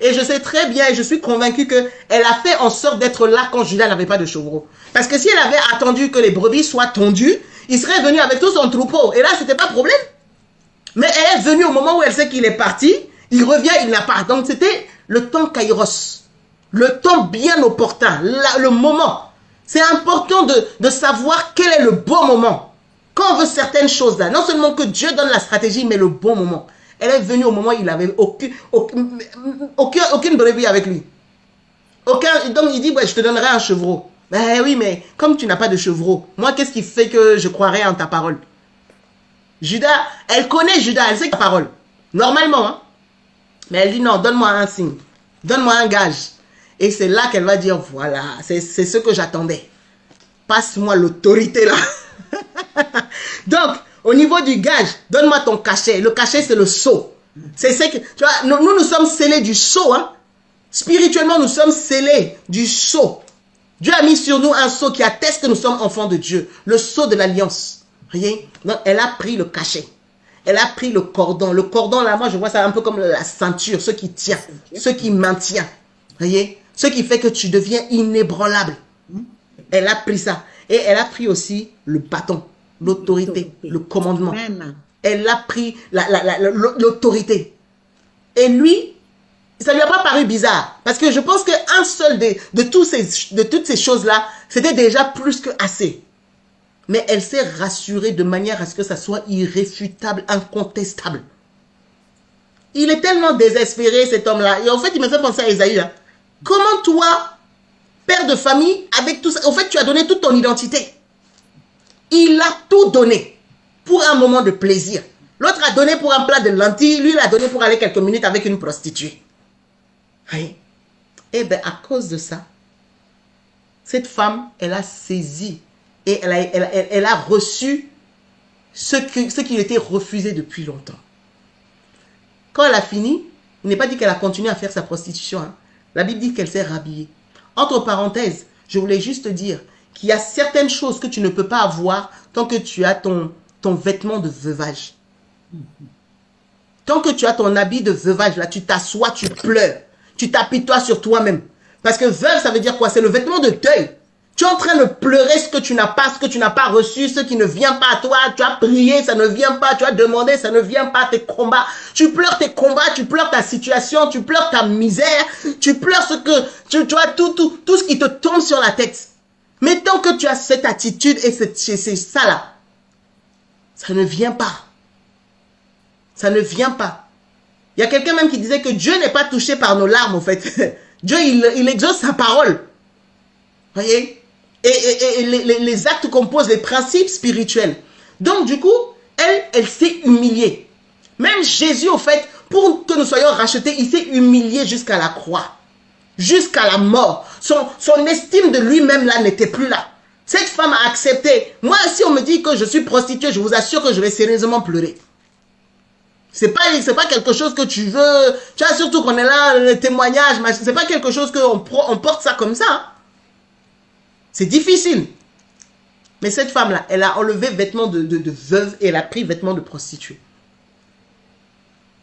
Et je sais très bien, et je suis convaincue qu'elle a fait en sorte d'être là quand Judas n'avait pas de chevreau. Parce que si elle avait attendu que les brebis soient tondues, il serait venu avec tout son troupeau. Et là, c'était pas problème. Mais elle est venue au moment où elle sait qu'il est parti, il revient, il n'a pas. Donc c'était le temps kairos, le temps bien opportun, le moment. C'est important de savoir quel est le bon moment. Quand on veut certaines choses là, non seulement que Dieu donne la stratégie, mais le bon moment. Elle est venue au moment où il n'avait aucune brebis avec lui. Donc il dit, ouais, je te donnerai un chevreau. Ben oui, mais comme tu n'as pas de chevreau, moi, qu'est-ce qui fait que je croirais en ta parole? Judas, elle connaît Judas, elle sait ta parole. Normalement, hein. Mais elle dit, non, donne-moi un signe. Donne-moi un gage. Et c'est là qu'elle va dire, voilà, c'est ce que j'attendais. passe-moi l'autorité là. Donc, au niveau du gage, donne-moi ton cachet. Le cachet, c'est le sceau. C'est que, tu vois, nous sommes scellés du sceau. Hein. Spirituellement, nous sommes scellés du sceau. Dieu a mis sur nous un sceau qui atteste que nous sommes enfants de Dieu. Le sceau de l'alliance. Voyez? Donc, elle a pris le cachet. Elle a pris le cordon. Le cordon, là, moi, je vois ça un peu comme la ceinture, ce qui tient, ce qui maintient. Voyez? Ce qui fait que tu deviens inébranlable. Elle a pris ça. Et elle a pris aussi le bâton, l'autorité, le commandement. Elle a pris l'autorité. Et lui, ça ne lui a pas paru bizarre. Parce que je pense qu'un seul de toutes ces choses-là, c'était déjà plus que assez. Mais elle s'est rassurée de manière à ce que ça soit irréfutable, incontestable. Il est tellement désespéré, cet homme-là. Et en fait, il me fait penser à Esaü. Hein. Comment toi, père de famille, avec tout ça, en fait, tu as donné toute ton identité. Il a tout donné pour un moment de plaisir. L'autre a donné pour un plat de lentilles, lui, il a donné pour aller quelques minutes avec une prostituée. Oui. Et bien, à cause de ça, cette femme, elle a saisi et elle a reçu ce qui lui était refusé depuis longtemps. Quand elle a fini, il n'est pas dit qu'elle a continué à faire sa prostitution. Hein. La Bible dit qu'elle s'est rhabillée. Entre parenthèses, je voulais juste te dire qu'il y a certaines choses que tu ne peux pas avoir tant que tu as ton vêtement de veuvage. Tant que tu as ton habit de veuvage, là, tu t'assois, tu pleures. Tu t'apitoies sur toi-même. Parce que veuve, ça veut dire quoi? C'est le vêtement de deuil. Tu es en train de pleurer ce que tu n'as pas reçu, ce qui ne vient pas à toi. Tu as prié, ça ne vient pas. Tu as demandé, ça ne vient pas. Tes combats. Tu pleures tes combats, tu pleures ta situation, tu pleures ta misère. Tu pleures ce que, tu vois, tout ce qui te tombe sur la tête. Mais tant que tu as cette attitude et c'est ça là, ça ne vient pas. Ça ne vient pas. Il y a quelqu'un même qui disait que Dieu n'est pas touché par nos larmes, en fait. Dieu, il exauce sa parole. Voyez? Et les actes composent les principes spirituels. Donc, du coup, elle s'est humiliée. Même Jésus, au fait, pour que nous soyons rachetés, il s'est humilié jusqu'à la croix. Jusqu'à la mort. Son estime de lui-même, là, n'était plus là. Cette femme a accepté. Moi, si on me dit que je suis prostituée, je vous assure que je vais sérieusement pleurer. C'est pas quelque chose que tu veux. Tu vois, surtout qu'on est là, le témoignage, c'est pas quelque chose qu'on porte ça comme ça. Hein. C'est difficile. Mais cette femme-là, elle a enlevé vêtements de veuve et elle a pris vêtements de prostituée.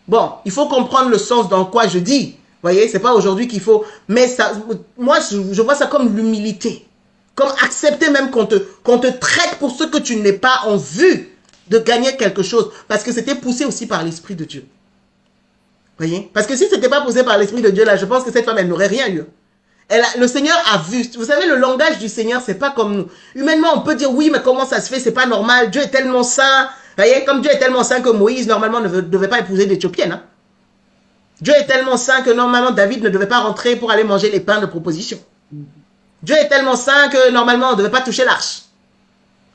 Bon, il faut comprendre le sens dans quoi je dis. Vous voyez, c'est pas aujourd'hui qu'il faut. Mais ça, moi, je vois ça comme l'humilité. Comme accepter même qu'on te traite pour ce que tu n'es pas en vue de gagner quelque chose. Parce que c'était poussé aussi par l'Esprit de Dieu. Vous voyez? Parce que si ce n'était pas poussé par l'Esprit de Dieu, là, je pense que cette femme, elle n'aurait rien eu. Le Seigneur a vu. Vous savez, le langage du Seigneur, c'est pas comme nous. Humainement, on peut dire, oui, mais comment ça se fait? C'est pas normal. Dieu est tellement saint. Vous voyez? Comme Dieu est tellement saint que Moïse, normalement, ne devait pas épouser d'Éthiopienne. Hein? Dieu est tellement saint que, normalement, David ne devait pas rentrer pour aller manger les pains de proposition. Dieu est tellement saint que, normalement, on ne devait pas toucher l'arche.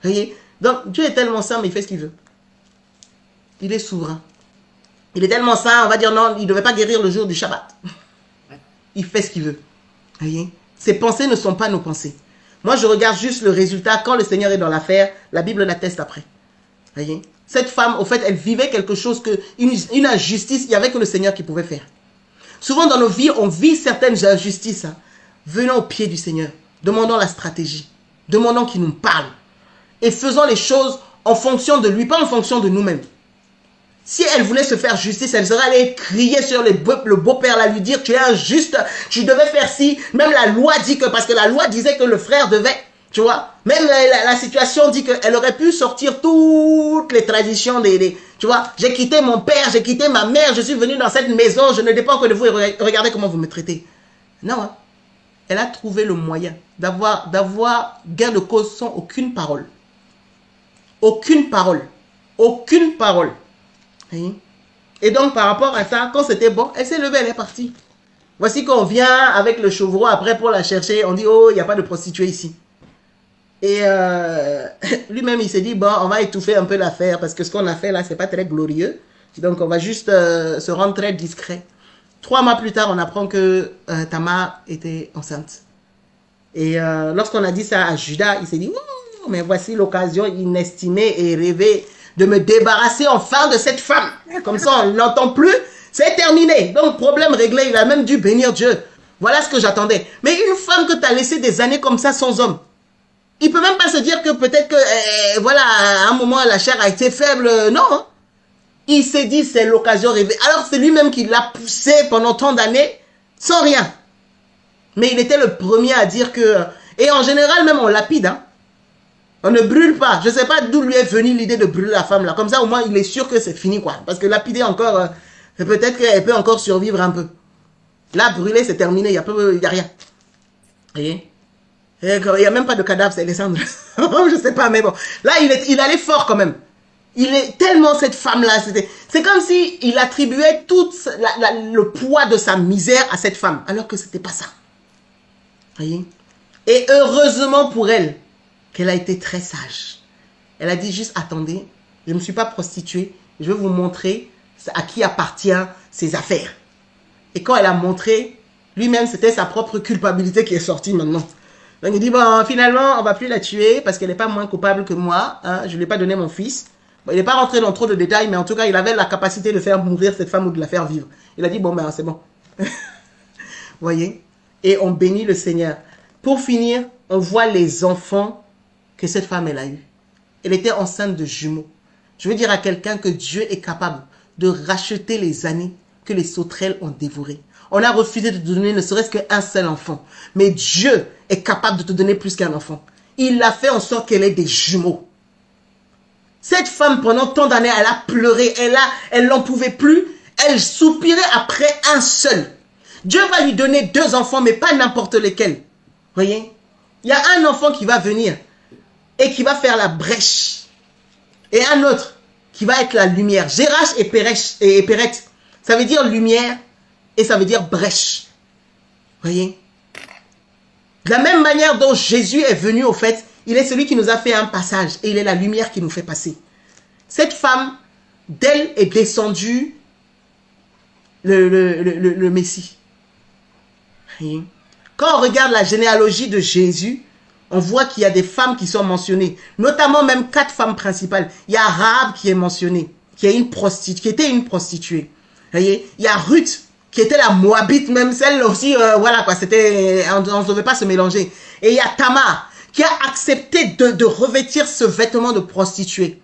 Vous voyez? Donc, Dieu est tellement saint, mais il fait ce qu'il veut. Il est souverain. Il est tellement saint, on va dire non, il ne devait pas guérir le jour du Shabbat. Il fait ce qu'il veut. Voyez? Ses pensées ne sont pas nos pensées. Moi, je regarde juste le résultat. Quand le Seigneur est dans l'affaire, la Bible l'atteste après. Voyez? Cette femme, au fait, elle vivait quelque chose une injustice, il n'y avait que le Seigneur qui pouvait faire. Souvent dans nos vies, on vit certaines injustices. Hein. Venons au pied du Seigneur. Demandons la stratégie. Demandons qu'il nous parle. Et faisons les choses en fonction de lui, pas en fonction de nous-mêmes. Si elle voulait se faire justice, elle serait allée crier sur le beau-père, là, lui dire, tu es injuste, tu devais faire ci. Même la loi dit que, parce que la loi disait que le frère devait, tu vois. Même la situation dit qu'elle aurait pu sortir toutes les traditions tu vois. J'ai quitté mon père, j'ai quitté ma mère, je suis venu dans cette maison, je ne dépends que de vous et regardez comment vous me traitez. Non, hein. Elle a trouvé le moyen d'avoir gain de cause sans aucune parole. Aucune parole. Aucune parole. Et donc, par rapport à ça, quand c'était bon, elle s'est levée, elle est partie. Voici qu'on vient avec le chevreau après pour la chercher. On dit, oh, il n'y a pas de prostituée ici. Et lui-même, il s'est dit, bon, on va étouffer un peu l'affaire parce que ce qu'on a fait là, c'est pas très glorieux. Donc, on va juste se rendre très discret. 3 mois plus tard, on apprend que Tamar était enceinte. Et lorsqu'on a dit ça à Judas, il s'est dit, mais voici l'occasion inestimée et rêvée de me débarrasser enfin de cette femme. Comme ça, on ne l'entend plus, c'est terminé. Donc, problème réglé, il a même dû bénir Dieu. Voilà ce que j'attendais. Mais une femme que tu as laissée des années comme ça sans homme, il peut même pas se dire que peut-être que, voilà, à un moment, la chair a été faible. Non, hein. Il s'est dit, c'est l'occasion rêvée. Alors, c'est lui-même qui l'a poussé pendant tant d'années, sans rien. Mais il était le premier à dire que... Et en général, même on lapide, hein. On ne brûle pas. Je ne sais pas d'où lui est venue l'idée de brûler la femme, là. Comme ça, au moins, il est sûr que c'est fini, quoi. Parce que lapider encore, peut-être qu'elle peut encore survivre un peu. Là, brûler, c'est terminé. Il n'y a rien. Vous voyez? Il n'y a même pas de cadavre, c'est les cendres. Je ne sais pas, mais bon. Là, il allait fort quand même. Il est tellement cette femme-là. C'est comme si il attribuait tout le poids de sa misère à cette femme. Alors que ce n'était pas ça. Voyez? Et heureusement pour elle, qu'elle a été très sage. Elle a dit juste, attendez, je ne me suis pas prostituée. Je vais vous montrer à qui appartient ses affaires. Et quand elle a montré, lui-même, c'était sa propre culpabilité qui est sortie maintenant. Donc il dit, bon, finalement, on ne va plus la tuer parce qu'elle n'est pas moins coupable que moi. Hein, je ne lui ai pas donné mon fils. Bon, il n'est pas rentré dans trop de détails, mais en tout cas, il avait la capacité de faire mourir cette femme ou de la faire vivre. Il a dit, bon, ben, c'est bon. Vous voyez? Et on bénit le Seigneur. Pour finir, on voit les enfants que cette femme, elle a eu. Elle était enceinte de jumeaux. Je veux dire à quelqu'un que Dieu est capable de racheter les années que les sauterelles ont dévorées. On a refusé de te donner ne serait-ce qu'un seul enfant. Mais Dieu est capable de te donner plus qu'un enfant. Il a fait en sorte qu'elle ait des jumeaux. Cette femme, pendant tant d'années, elle a pleuré. Elle n'en pouvait plus. Elle soupirait après un seul. Dieu va lui donner 2 enfants, mais pas n'importe lesquels. Voyez? Il y a un enfant qui va venir et qui va faire la brèche. Et un autre qui va être la lumière. Gérach et Péret, ça veut dire lumière et ça veut dire brèche. Voyez? De la même manière dont Jésus est venu, au fait, il est celui qui nous a fait un passage et il est la lumière qui nous fait passer. Cette femme, d'elle est descendu le Messie. Voyez? Quand on regarde la généalogie de Jésus, on voit qu'il y a des femmes qui sont mentionnées, notamment même 4 femmes principales. Il y a Rahab qui est mentionnée, qui était une prostituée. Voyez? Il y a Ruth, qui était la Moabite, même celle aussi, voilà quoi, on ne devait pas se mélanger. Et il y a Tamar, qui a accepté de revêtir ce vêtement de prostituée.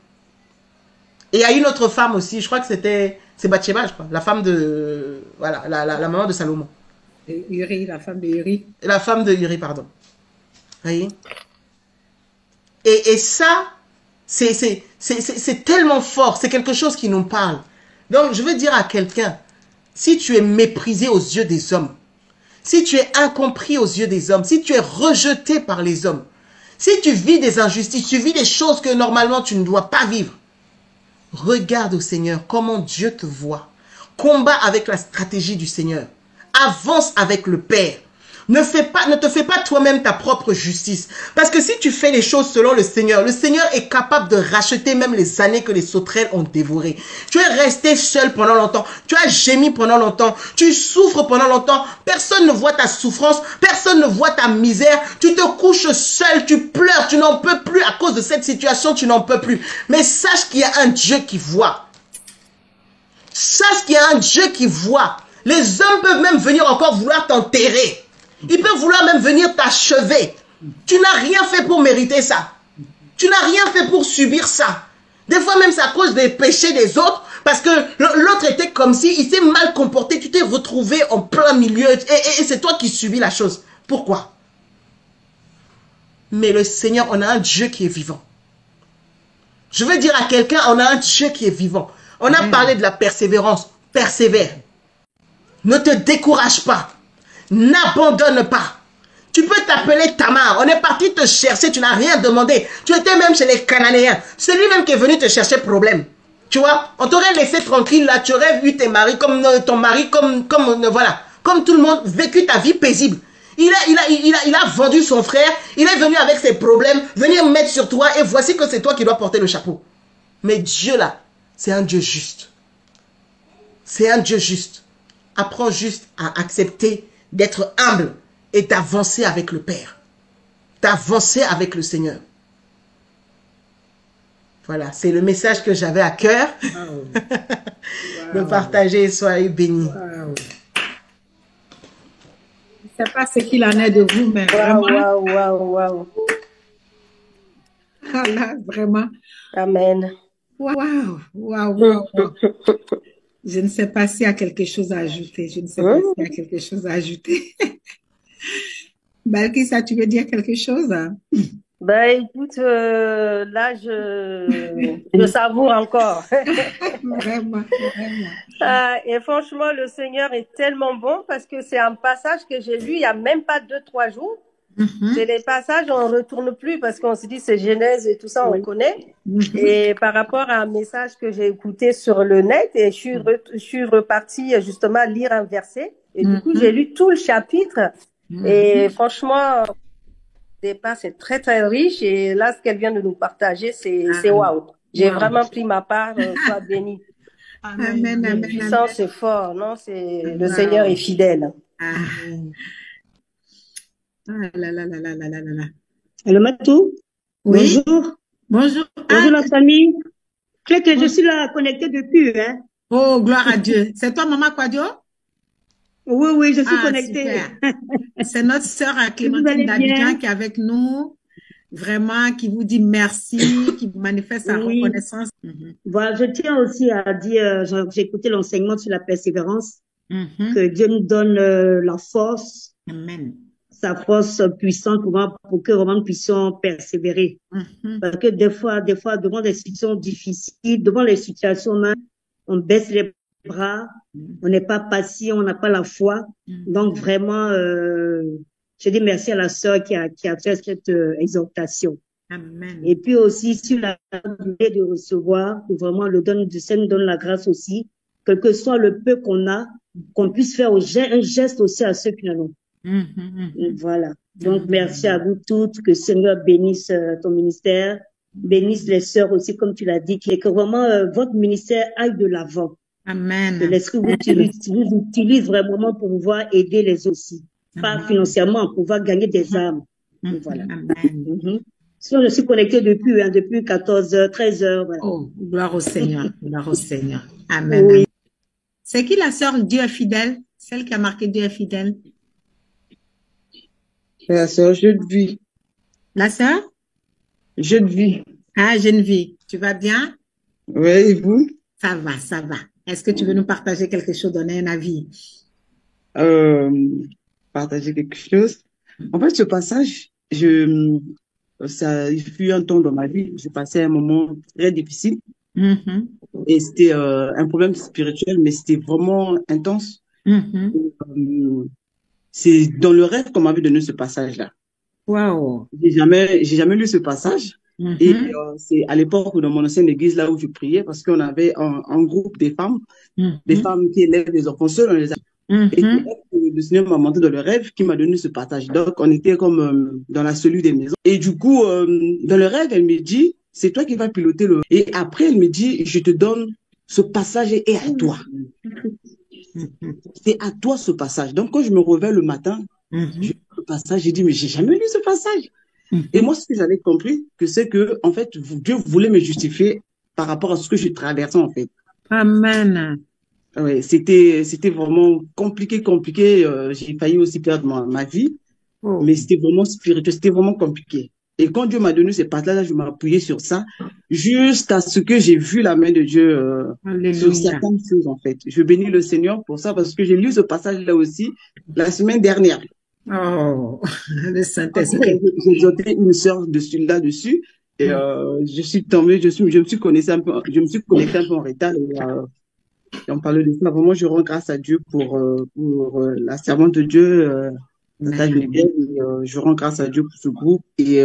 Et il y a une autre femme aussi, je crois que c'est Bathsheba, je crois, la femme de, voilà, la maman de Salomon. Uri, la femme de Uri. La femme de Uri, pardon. Voyez? Et ça, c'est tellement fort, c'est quelque chose qui nous parle. Donc, je veux dire à quelqu'un, si tu es méprisé aux yeux des hommes, si tu es incompris aux yeux des hommes, si tu es rejeté par les hommes, si tu vis des injustices, tu vis des choses que normalement tu ne dois pas vivre, regarde au Seigneur comment Dieu te voit. Combat avec la stratégie du Seigneur. Avance avec le Père. Ne te fais pas toi-même ta propre justice. Parce que si tu fais les choses selon le Seigneur est capable de racheter même les années que les sauterelles ont dévorées. Tu es resté seul pendant longtemps. Tu as gémi pendant longtemps. Tu souffres pendant longtemps. Personne ne voit ta souffrance. Personne ne voit ta misère. Tu te couches seul. Tu pleures. Tu n'en peux plus à cause de cette situation. Tu n'en peux plus. Mais sache qu'il y a un Dieu qui voit. Sache qu'il y a un Dieu qui voit. Les hommes peuvent même venir encore vouloir t'enterrer. Ils peuvent vouloir même venir t'achever. Tu n'as rien fait pour mériter ça. Tu n'as rien fait pour subir ça. Des fois même c'est à cause des péchés des autres. Parce que l'autre était comme si il s'est mal comporté. Tu t'es retrouvé en plein milieu. Et c'est toi qui subis la chose. Pourquoi? Mais le Seigneur, on a un Dieu qui est vivant. Je veux dire à quelqu'un, on a un Dieu qui est vivant. On a parlé de la persévérance. Persévère. Ne te décourage pas. N'abandonne pas. Tu peux t'appeler Tamar. On est parti te chercher. Tu n'as rien demandé. Tu étais même chez les Cananéens. C'est lui-même qui est venu te chercher problème. Tu vois, on t'aurait laissé tranquille là. Tu aurais vu tes maris comme ton mari, voilà, comme tout le monde, vécu ta vie paisible. Il a vendu son frère. Il est venu avec ses problèmes, venir mettre sur toi. Et voici que c'est toi qui dois porter le chapeau. Mais Dieu là, c'est un Dieu juste. C'est un Dieu juste. Apprends juste à accepter d'être humble et d'avancer avec le Père. d'avancer avec le Seigneur. Voilà, c'est le message que j'avais à cœur de partager. Soyez bénis. Wow. Je ne sais pas ce qu'il en est de vous, mais Waouh, vraiment, waouh, waouh, waouh. voilà, vraiment. Amen. Waouh, waouh, waouh, waouh. Je ne sais pas s'il y a quelque chose à ajouter. Je ne sais pas s'il y a quelque chose à ajouter. Balkissa, tu veux dire quelque chose? Ben écoute, là je savoure encore. Vraiment, vraiment. Et franchement, le Seigneur est tellement bon parce que c'est un passage que j'ai lu il y a même pas 2-3 jours. C'est les passages, on ne retourne plus parce qu'on se dit c'est Genèse et tout ça, on connaît. Et par rapport à un message que j'ai écouté sur le net, et je suis repartie justement lire un verset. Et du coup, j'ai lu tout le chapitre. Et franchement, au départ, c'est très, très riche. Et là, ce qu'elle vient de nous partager, c'est waouh. J'ai vraiment pris ma part. Sois bénie. Amen, amen, Puissant, c'est fort, non? Le Seigneur est fidèle. Amen. Ah là là là là là là là. Allô, Matou? Oui. Bonjour. Bonjour. Bonjour la famille. Claire, que je suis là connectée depuis, hein? Oh, gloire à Dieu. C'est toi, Maman Quadio? Oui, oui, je suis connectée. C'est notre sœur Clémentine d'Abidjan qui est avec nous. Vraiment, qui vous dit merci, qui manifeste sa reconnaissance. Voilà, je tiens aussi à dire, j'ai écouté l'enseignement sur la persévérance, que Dieu nous donne la force. Amen. Sa force puissante pour que vraiment nous puissions persévérer. Parce que des fois, devant des situations difficiles, devant les situations même, on baisse les bras, on n'est pas patient, on n'a pas la foi. Donc vraiment, je dis merci à la sœur qui a fait cette exhortation. Amen. Et puis aussi, sur la volonté de recevoir, que vraiment le don du Seigneur nous donne la grâce aussi, quel que soit le peu qu'on a, qu'on puisse faire un geste aussi à ceux qui en ont. Voilà. Donc, merci à vous toutes. Que le Seigneur bénisse ton ministère, bénisse les sœurs aussi, comme tu l'as dit, que vraiment votre ministère aille de l'avant. Amen. Que l'Esprit vous utilise vraiment pour pouvoir aider les autres aussi. Pas financièrement, pour pouvoir gagner des âmes. Voilà. Amen. Sinon, je suis connectée depuis 14h, 13h. Voilà. Oh, gloire au Seigneur. Gloire au Seigneur. Amen. Oui. C'est qui la sœur Dieu est fidèle? Celle qui a marqué Dieu est fidèle? La sœur Geneviève. La sœur? Geneviève. Ah, Geneviève. Tu vas bien? Oui, et vous? Ça va, ça va. Est-ce que tu veux nous partager quelque chose, donner un avis? Partager quelque chose. En fait, ce passage, il fut un temps dans ma vie, je passais un moment très difficile. Et c'était un problème spirituel, mais c'était vraiment intense. C'est dans le rêve qu'on m'avait donné ce passage-là. Wow. J'ai jamais lu ce passage. Et c'est à l'époque dans mon ancienne église là où je priais, parce qu'on avait un groupe des femmes qui élèvent les enfants seuls. Et le Seigneur m'a montré dans le rêve qui m'a donné ce passage. Donc on était comme dans la cellule des maisons. Et du coup, dans le rêve, elle me dit, c'est toi qui vas piloter le. Et après, elle me dit, je te donne ce passage et à toi. C'est à toi ce passage. Donc quand je me réveille le matin, je lis le passage, j'ai dit, mais j'ai jamais lu ce passage. Et moi, ce que j'avais compris, c'est que, en fait, Dieu voulait me justifier par rapport à ce que je traversais, en fait. Amen. Ouais, c'était vraiment compliqué. J'ai failli aussi perdre ma vie, mais c'était vraiment spirituel, c'était vraiment compliqué. Et quand Dieu m'a donné ces passages-là, je m'appuyais sur ça, jusqu'à ce que j'ai vu la main de Dieu sur certaines choses, en fait. Je bénis le Seigneur pour ça, parce que j'ai lu ce passage-là aussi la semaine dernière. Oh, le Saint-Esprit. J'ai exhorté une sœur là-dessus, et je suis tombée, je me suis connectée un peu en retard, et on parlait de ça. Vraiment, je rends grâce à Dieu pour la servante de Dieu, je rends grâce à Dieu pour ce groupe et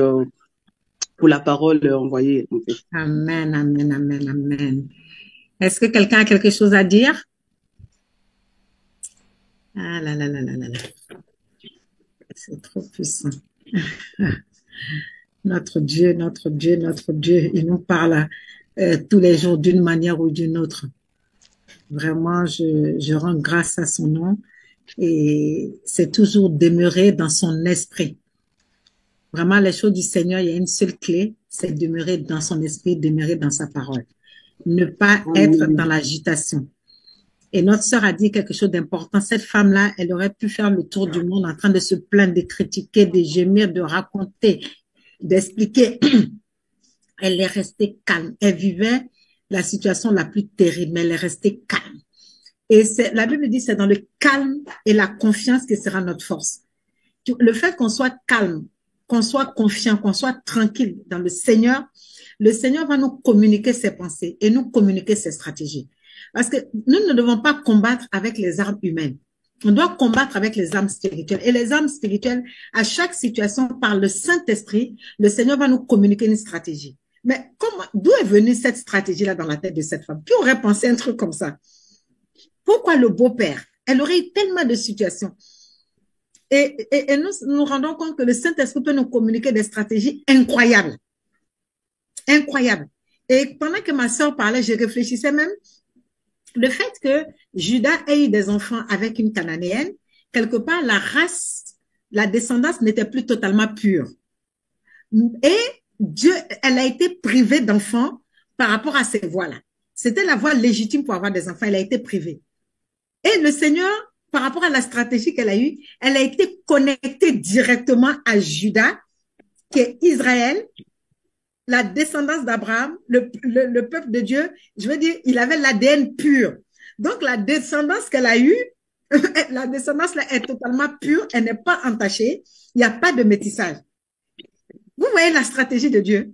pour la parole envoyée, en fait. Amen, amen, amen, amen. Est-ce que quelqu'un a quelque chose à dire? Ah là là là là là là. C'est trop puissant. Notre Dieu, notre Dieu, notre Dieu, il nous parle tous les jours d'une manière ou d'une autre. Vraiment, je rends grâce à son nom et c'est toujours demeuré dans son esprit. Vraiment, les choses du Seigneur, il y a une seule clé, c'est demeurer dans son esprit, demeurer dans sa parole. Ne pas être dans l'agitation. Et notre sœur a dit quelque chose d'important. Cette femme-là, elle aurait pu faire le tour du monde en train de se plaindre, de critiquer, de gémir, de raconter, d'expliquer. Elle est restée calme. Elle vivait la situation la plus terrible, mais elle est restée calme. Et la Bible dit, c'est dans le calme et la confiance que sera notre force. Le fait qu'on soit calme, qu'on soit confiant, qu'on soit tranquille dans le Seigneur va nous communiquer ses pensées et nous communiquer ses stratégies. Parce que nous ne devons pas combattre avec les armes humaines. On doit combattre avec les armes spirituelles. Et les armes spirituelles, à chaque situation, par le Saint-Esprit, le Seigneur va nous communiquer une stratégie. Mais d'où est venue cette stratégie-là dans la tête de cette femme? Qui aurait pensé un truc comme ça? Pourquoi le beau-père? Elle aurait eu tellement de situations. Et nous nous rendons compte que le Saint-Esprit peut nous communiquer des stratégies incroyables. Incroyables. Et pendant que ma sœur parlait, je réfléchissais même, le fait que Judas ait eu des enfants avec une Cananéenne, quelque part, la race, la descendance n'était plus totalement pure. Et Dieu, elle a été privée d'enfants par rapport à ces voies-là. C'était la voie légitime pour avoir des enfants, elle a été privée. Et le Seigneur, par rapport à la stratégie qu'elle a eue, elle a été connectée directement à Judas, qui est Israël, la descendance d'Abraham, le peuple de Dieu. Je veux dire, il avait l'ADN pur. Donc, la descendance qu'elle a eue, la descendance là est totalement pure, elle n'est pas entachée, il n'y a pas de métissage. Vous voyez la stratégie de Dieu?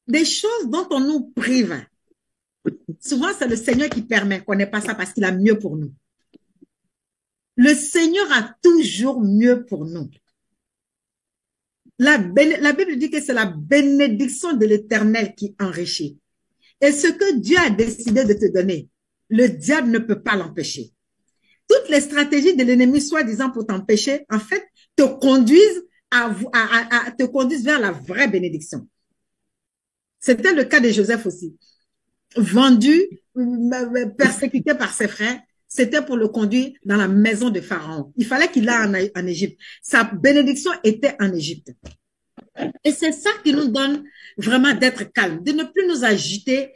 Des choses dont on nous prive. Souvent, c'est le Seigneur qui permet qu'on n'ait pas ça parce qu'il a mieux pour nous. Le Seigneur a toujours mieux pour nous. La Bible dit que c'est la bénédiction de l'Éternel qui enrichit. Et ce que Dieu a décidé de te donner, le diable ne peut pas l'empêcher. Toutes les stratégies de l'ennemi, soi-disant pour t'empêcher, en fait, te conduisent vers la vraie bénédiction. C'était le cas de Joseph aussi. Vendu, persécuté par ses frères, c'était pour le conduire dans la maison de Pharaon. Il fallait qu'il aille en Égypte. Sa bénédiction était en Égypte. Et c'est ça qui nous donne vraiment d'être calme, de ne plus nous agiter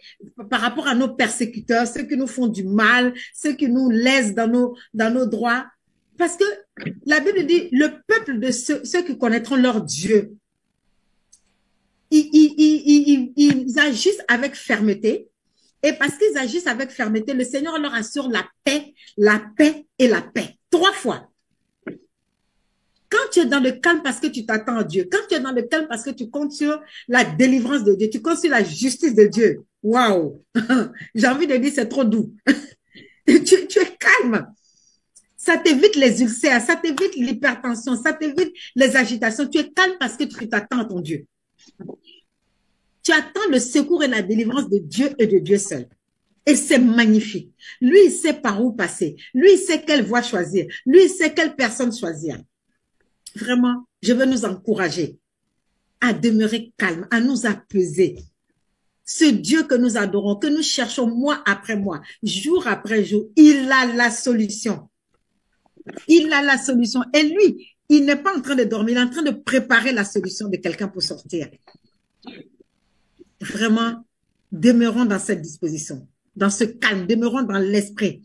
par rapport à nos persécuteurs, ceux qui nous font du mal, ceux qui nous lèsent dans nos droits. Parce que la Bible dit, le peuple de ceux qui connaîtront leur Dieu, ils agissent avec fermeté. Et parce qu'ils agissent avec fermeté, le Seigneur leur assure la paix et la paix. 3 fois. Quand tu es dans le calme parce que tu t'attends à Dieu, quand tu es dans le calme parce que tu comptes sur la délivrance de Dieu, tu comptes sur la justice de Dieu. Waouh! J'ai envie de dire, c'est trop doux. tu es calme. Ça t'évite les ulcères, ça t'évite l'hypertension, ça t'évite les agitations. Tu es calme parce que tu t'attends à ton Dieu. Tu attends le secours et la délivrance de Dieu et de Dieu seul. Et c'est magnifique. Lui, il sait par où passer. Lui, il sait quelle voie choisir. Lui, il sait quelle personne choisir. Vraiment, je veux nous encourager à demeurer calme, à nous apaiser. Ce Dieu que nous adorons, que nous cherchons mois après mois, jour après jour, il a la solution. Il a la solution. Et lui, il n'est pas en train de dormir, il est en train de préparer la solution de quelqu'un pour sortir. Vraiment, demeurons dans cette disposition, dans ce calme, demeurons dans l'esprit.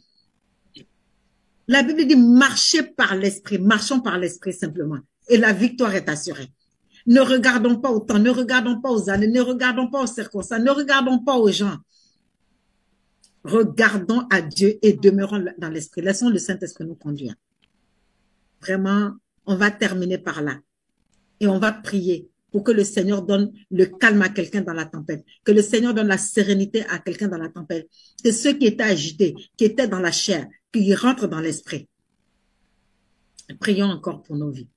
La Bible dit marchez par l'esprit, marchons par l'esprit simplement. Et la victoire est assurée. Ne regardons pas au temps, ne regardons pas aux années, ne regardons pas aux circonstances, ne regardons pas aux gens. Regardons à Dieu et demeurons dans l'esprit. Laissons le Saint-Esprit nous conduire. Vraiment, on va terminer par là. Et on va prier pour que le Seigneur donne le calme à quelqu'un dans la tempête, que le Seigneur donne la sérénité à quelqu'un dans la tempête, que ceux qui étaient agités, qui étaient dans la chair, qu'ils rentrent dans l'esprit. Prions encore pour nos vies.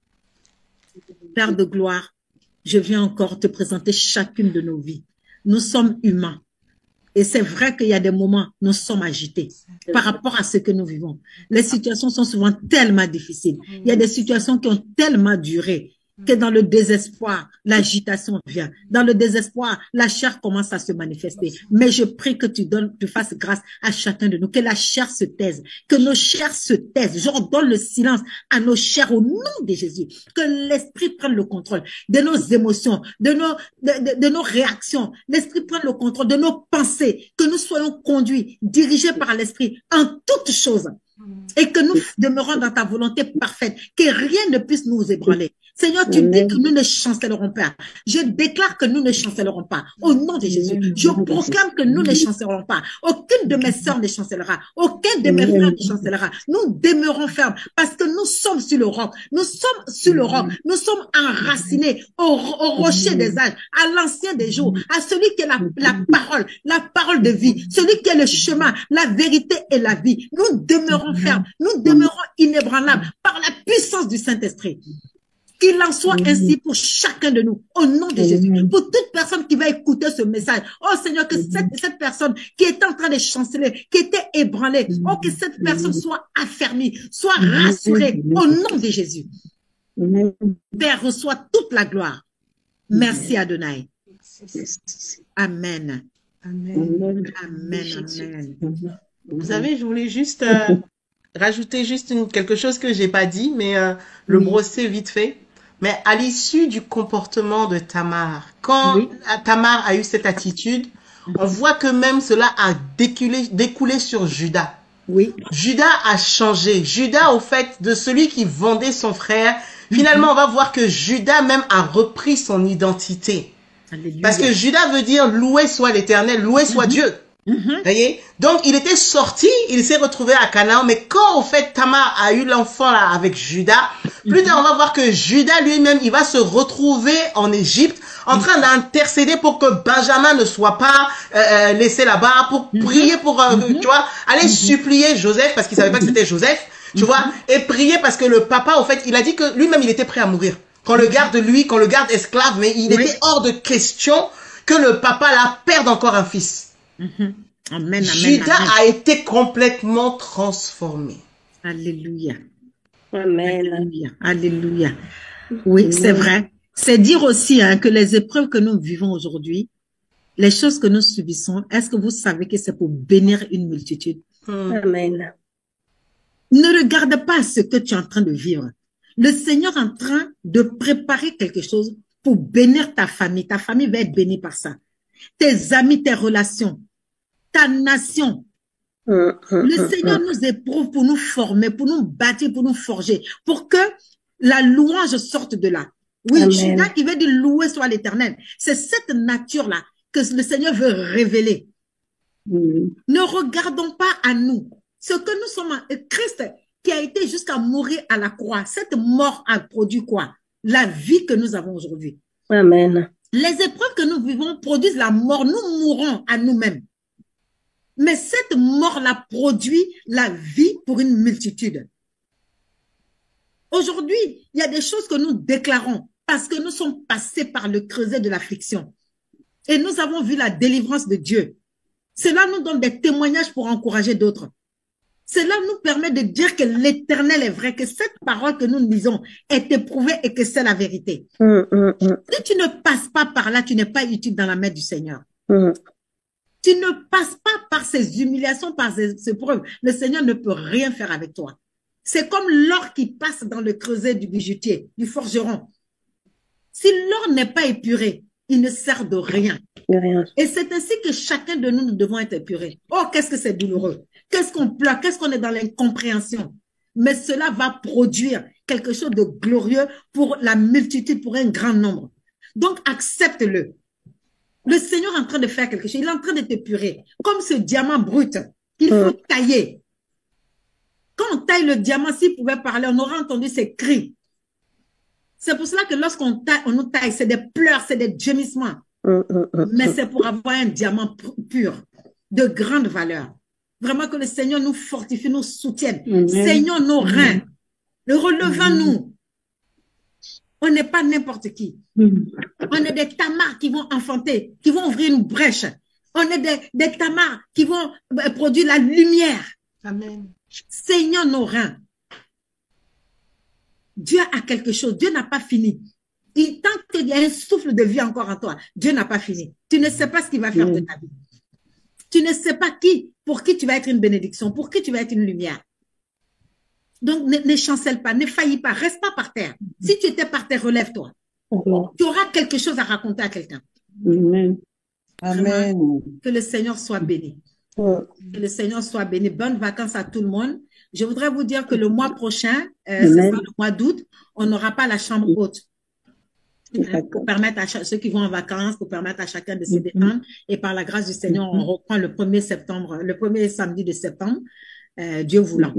Père de gloire, je viens encore te présenter chacune de nos vies. Nous sommes humains. Et c'est vrai qu'il y a des moments, nous sommes agités par rapport à ce que nous vivons. Les situations sont souvent tellement difficiles. Il y a des situations qui ont tellement duré. que dans le désespoir, l'agitation vient. Dans le désespoir, la chair commence à se manifester. Mais je prie que tu fasses grâce à chacun de nous, que la chair se taise, que nos chairs se taisent. J'ordonne le silence à nos chairs au nom de Jésus. Que l'esprit prenne le contrôle de nos émotions, de nos réactions. L'esprit prenne le contrôle de nos pensées. Que nous soyons conduits, dirigés par l'esprit en toutes choses. Et que nous demeurons dans ta volonté parfaite, que rien ne puisse nous ébranler. Seigneur, tu dis que nous ne chancellerons pas. Je déclare que nous ne chancellerons pas. Au nom de Jésus, je proclame que nous ne chancellerons pas. Aucune de mes sœurs ne chancellera. Aucun de mes frères ne chancellera. Nous demeurons fermes parce que nous sommes sur le roc. Nous sommes sur le roc. Nous sommes enracinés au rocher des âges, à l'ancien des jours, à celui qui est la parole de vie, celui qui est le chemin, la vérité et la vie. Nous demeurons fermes. Nous demeurons inébranlables par la puissance du Saint-Esprit. Qu'il en soit ainsi pour chacun de nous, au nom de Jésus. Pour toute personne qui va écouter ce message. Oh Seigneur, que cette personne qui est en train de chanceler, qui était ébranlée, oh que cette personne soit affermie, soit rassurée, au nom de Jésus. Père, reçois toute la gloire. Merci Adonai. Amen. Amen. Amen. Amen. Vous savez, je voulais juste rajouter juste quelque chose que j'ai pas dit, mais le brosser vite fait. Mais à l'issue du comportement de Tamar, quand Tamar a eu cette attitude, on voit que même cela a découlé sur Judas. Oui. Judas a changé. Judas, au fait, de celui qui vendait son frère, finalement, on va voir que Judas même a repris son identité. Alléluia. Parce que Judas veut dire loué soit l'Éternel, loué soit Dieu. Voyez? Donc, il était sorti, il s'est retrouvé à Canaan, mais quand, au fait, Tamar a eu l'enfant là avec Judas, plus tard, on va voir que Judas lui-même, il va se retrouver en Égypte, en train d'intercéder pour que Benjamin ne soit pas laissé là-bas, pour prier pour, tu vois, aller supplier Joseph, parce qu'il savait pas que c'était Joseph, tu vois, et prier parce que le papa, au fait, il a dit que lui-même, il était prêt à mourir. Qu'on le garde qu'on le garde esclave, mais il était hors de question que le papa là perde encore un fils. Amen, Judas a été complètement transformé. Alléluia. Amen. Alléluia. Alléluia. Oui, c'est vrai. C'est dire aussi que les épreuves que nous vivons aujourd'hui, les choses que nous subissons, est-ce que vous savez que c'est pour bénir une multitude? Amen. Ne regarde pas ce que tu es en train de vivre. Le Seigneur est en train de préparer quelque chose pour bénir ta famille. Ta famille va être bénie par ça. Tes amis, tes relations, ta nation. Le Seigneur nous éprouve pour nous former, pour nous bâtir, pour nous forger, pour que la louange sorte de là. Oui, Judas qui veut dire louer soit l'Éternel. C'est cette nature-là que le Seigneur veut révéler. Ne regardons pas à nous. Ce que nous sommes, Christ qui a été jusqu'à mourir à la croix, cette mort a produit quoi? La vie que nous avons aujourd'hui. Amen. Les épreuves que nous vivons produisent la mort. Nous mourons à nous-mêmes. Mais cette mort-là produit la vie pour une multitude. Aujourd'hui, il y a des choses que nous déclarons parce que nous sommes passés par le creuset de l'affliction. Et nous avons vu la délivrance de Dieu. Cela nous donne des témoignages pour encourager d'autres. Cela nous permet de dire que l'Éternel est vrai, que cette parole que nous lisons est éprouvée et que c'est la vérité. Si tu ne passes pas par là, tu n'es pas utile dans la main du Seigneur. Tu ne passes pas par ces humiliations, par ces épreuves. Le Seigneur ne peut rien faire avec toi. C'est comme l'or qui passe dans le creuset du bijoutier, du forgeron. Si l'or n'est pas épuré, il ne sert de rien. Et c'est ainsi que chacun de nous, nous devons être épurés. Oh, qu'est-ce que c'est douloureux. Qu'est-ce qu'on pleure, qu'est-ce qu'on est dans l'incompréhension. Mais cela va produire quelque chose de glorieux pour la multitude, pour un grand nombre. Donc, accepte-le. Le Seigneur est en train de faire quelque chose. Il est en train de t'épurer. Comme ce diamant brut, il faut tailler. Quand on taille le diamant, s'il pouvait parler, on aurait entendu ses cris. C'est pour cela que lorsqu'on taille, on nous taille, c'est des pleurs, c'est des gémissements. Mais c'est pour avoir un diamant pur, de grande valeur. Vraiment que le Seigneur nous fortifie, nous soutienne. Seigneur nos reins. Relevons-nous. On n'est pas n'importe qui. On est des tamars qui vont enfanter, qui vont ouvrir une brèche. On est des tamars qui vont produire la lumière. Amen. Seigneur nos reins. Dieu a quelque chose. Dieu n'a pas fini. Tant qu'il y a un souffle de vie encore en toi, Dieu n'a pas fini. Tu ne sais pas ce qu'il va faire de ta vie. Tu ne sais pas pour qui tu vas être une bénédiction, pour qui tu vas être une lumière. Donc, ne chancelle pas, ne faillis pas, reste pas par terre. Si tu étais par terre, relève-toi. Tu auras quelque chose à raconter à quelqu'un. Amen. Amen. Que le Seigneur soit béni. Que le Seigneur soit béni. Bonnes vacances à tout le monde. Je voudrais vous dire que le mois prochain, c'est ça, le mois d'août, on n'aura pas la chambre haute. Pour permettre à ceux qui vont en vacances, pour permettre à chacun de se détendre. Et par la grâce du Seigneur, on reprend le 1er septembre, le premier samedi de septembre, Dieu voulant.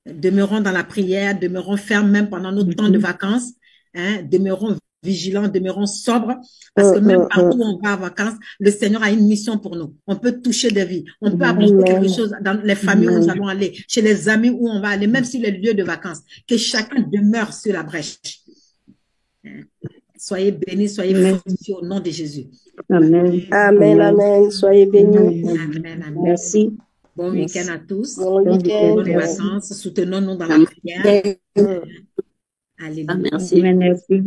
Demeurons dans la prière, demeurons fermes même pendant notre temps de vacances, hein, demeurons vigilants, demeurons sobres, parce que même partout où on va en vacances, le Seigneur a une mission pour nous. On peut toucher des vies, on peut apporter quelque chose dans les familles où nous allons aller, chez les amis où on va aller, même sur les lieux de vacances, que chacun demeure sur la brèche. Soyez bénis, soyez fortifiés au nom de Jésus. Amen. Amen, amen. Soyez bénis. Amen, amen. Merci. Bon week-end à tous. Bon week-end. Bonnes vacances. Soutenons-nous dans la prière. Alléluia. Merci. Merci.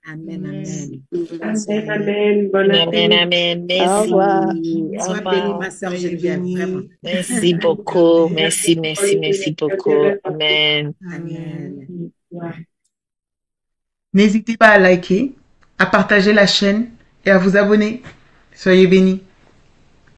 Amen, amen. Amen, amen. Bonne Amen, amen. Merci. Au revoir. Sois bénie, ma soeur Geneviève, vraiment. Merci beaucoup. Merci, merci, merci beaucoup. Amen. Amen. N'hésitez pas à liker, à partager la chaîne et à vous abonner. Soyez bénis.